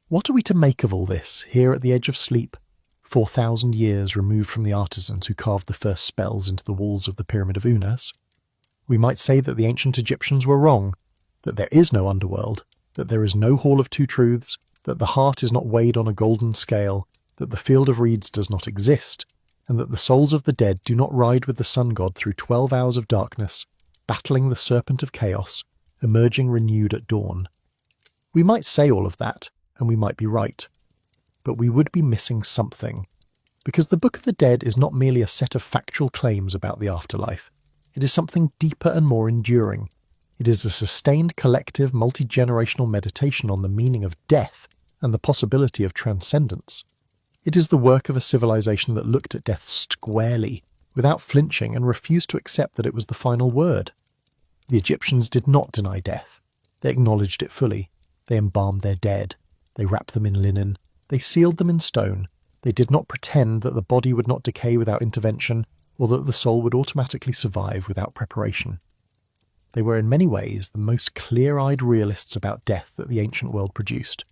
What are we to make of all this, here at the edge of sleep, 4,000 years removed from the artisans who carved the first spells into the walls of the Pyramid of Unas? We might say that the ancient Egyptians were wrong, that there is no underworld, that there is no Hall of Two Truths, that the heart is not weighed on a golden scale, that the field of reeds does not exist, and that the souls of the dead do not ride with the sun god through 12 hours of darkness, battling the serpent of chaos, emerging renewed at dawn. We might say all of that, and we might be right. But we would be missing something. Because the Book of the Dead is not merely a set of factual claims about the afterlife. It is something deeper and more enduring. It is a sustained collective multi-generational meditation on the meaning of death and the possibility of transcendence. It is the work of a civilization that looked at death squarely, without flinching, and refused to accept that it was the final word. The Egyptians did not deny death. They acknowledged it fully. They embalmed their dead. They wrapped them in linen. They sealed them in stone. They did not pretend that the body would not decay without intervention, or that the soul would automatically survive without preparation. They were in many ways the most clear-eyed realists about death that the ancient world produced.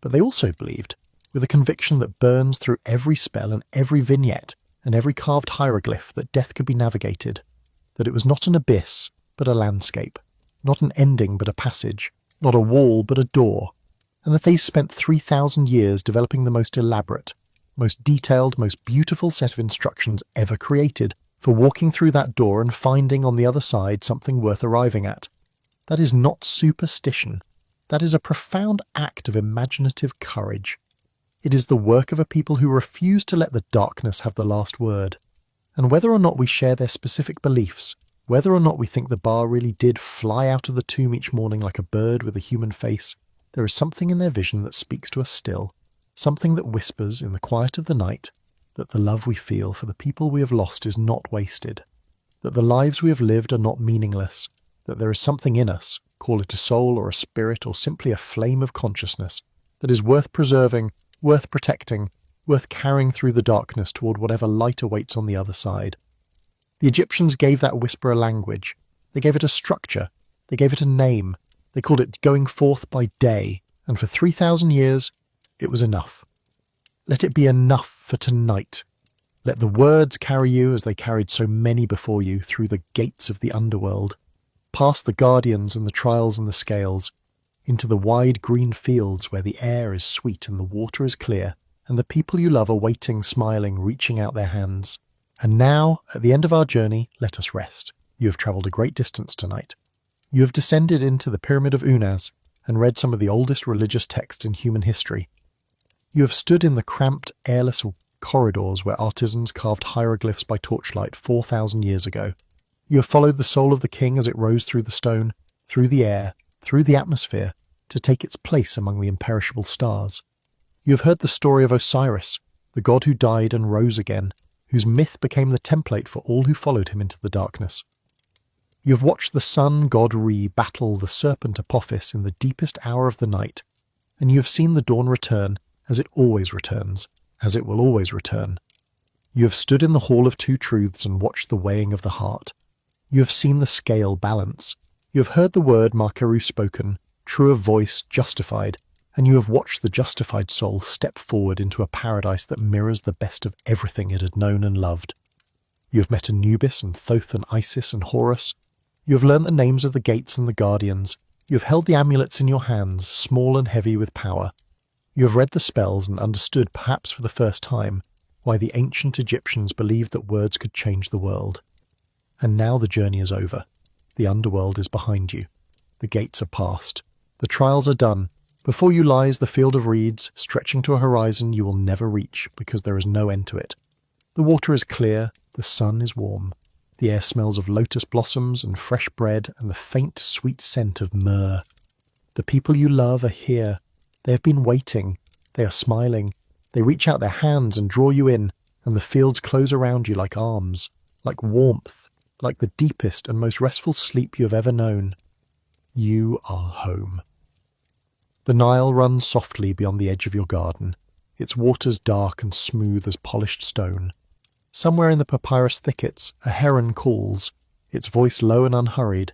But they also believed, with a conviction that burns through every spell and every vignette and every carved hieroglyph, that death could be navigated, that it was not an abyss, but a landscape, not an ending but a passage, not a wall but a door, and that they spent 3,000 years developing the most elaborate, most detailed, most beautiful set of instructions ever created for walking through that door and finding on the other side something worth arriving at. That is not superstition. That is a profound act of imaginative courage. It is the work of a people who refuse to let the darkness have the last word. And whether or not we share their specific beliefs, whether or not we think the bar really did fly out of the tomb each morning like a bird with a human face, there is something in their vision that speaks to us still, something that whispers in the quiet of the night that the love we feel for the people we have lost is not wasted, that the lives we have lived are not meaningless, that there is something in us, call it a soul or a spirit or simply a flame of consciousness, that is worth preserving, worth protecting, worth carrying through the darkness toward whatever light awaits on the other side. The Egyptians gave that whisper a language. They gave it a structure. They gave it a name. They called it going forth by day, and for 3,000 years, it was enough. Let it be enough for tonight. Let the words carry you as they carried so many before you through the gates of the underworld, past the guardians and the trials and the scales, into the wide green fields where the air is sweet and the water is clear, and the people you love are waiting, smiling, reaching out their hands. And now, at the end of our journey, let us rest. You have travelled a great distance tonight. You have descended into the Pyramid of Unas and read some of the oldest religious texts in human history. You have stood in the cramped, airless corridors where artisans carved hieroglyphs by torchlight 4,000 years ago. You have followed the soul of the king as it rose through the stone, through the air, through the atmosphere, to take its place among the imperishable stars. You have heard the story of Osiris, the god who died and rose again, whose myth became the template for all who followed him into the darkness. You have watched the sun god Ra battle the serpent Apophis in the deepest hour of the night, and you have seen the dawn return as it always returns, as it will always return. You have stood in the Hall of Two Truths and watched the weighing of the heart. You have seen the scale balance. You have heard the word Markeru spoken, true of voice, justified, and you have watched the justified soul step forward into a paradise that mirrors the best of everything it had known and loved. You have met Anubis and Thoth and Isis and Horus. You have learnt the names of the gates and the guardians. You have held the amulets in your hands, small and heavy with power. You have read the spells and understood, perhaps for the first time, why the ancient Egyptians believed that words could change the world. And now the journey is over. The underworld is behind you. The gates are past. The trials are done. Before you lies the field of reeds, stretching to a horizon you will never reach because there is no end to it. The water is clear, the sun is warm. The air smells of lotus blossoms and fresh bread and the faint, sweet scent of myrrh. The people you love are here. They have been waiting. They are smiling. They reach out their hands and draw you in, and the fields close around you like arms, like warmth, like the deepest and most restful sleep you have ever known. You are home. The Nile runs softly beyond the edge of your garden, its waters dark and smooth as polished stone. Somewhere in the papyrus thickets, a heron calls, its voice low and unhurried,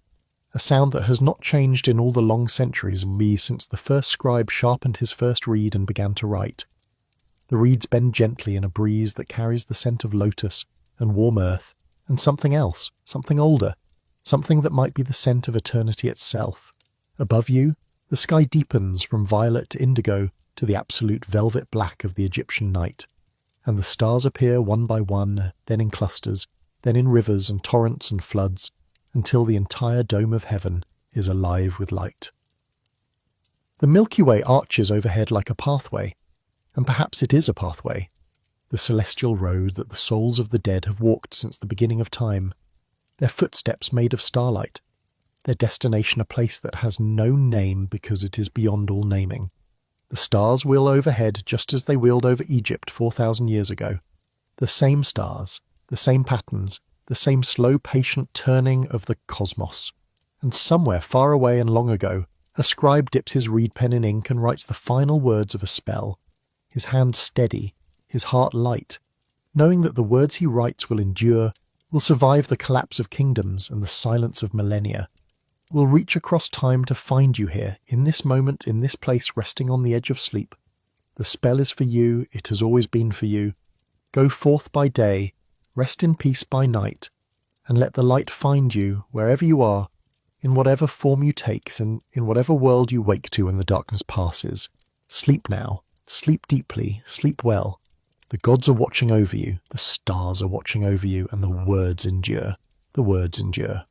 a sound that has not changed in all the long centuries since the first scribe sharpened his first reed and began to write. The reeds bend gently in a breeze that carries the scent of lotus and warm earth and something else, something older, something that might be the scent of eternity itself. Above you, the sky deepens from violet to indigo to the absolute velvet black of the Egyptian night. and the stars appear one by one, then in clusters, then in rivers and torrents and floods, until the entire dome of heaven is alive with light. The Milky Way arches overhead like a pathway, and perhaps it is a pathway, the celestial road that the souls of the dead have walked since the beginning of time, their footsteps made of starlight, their destination a place that has no name because it is beyond all naming. The stars wheel overhead just as they wheeled over Egypt 4,000 years ago. The same stars, the same patterns, the same slow, patient turning of the cosmos. And somewhere far away and long ago, a scribe dips his reed pen in ink and writes the final words of a spell, his hand steady, his heart light, knowing that the words he writes will endure, will survive the collapse of kingdoms and the silence of millennia, will reach across time to find you here, in this moment, in this place, resting on the edge of sleep. The spell is for you, it has always been for you. Go forth by day, rest in peace by night, and let the light find you wherever you are, in whatever form you take, and in whatever world you wake to when the darkness passes. Sleep now, sleep deeply, sleep well. The gods are watching over you, the stars are watching over you, and the words endure. The words endure.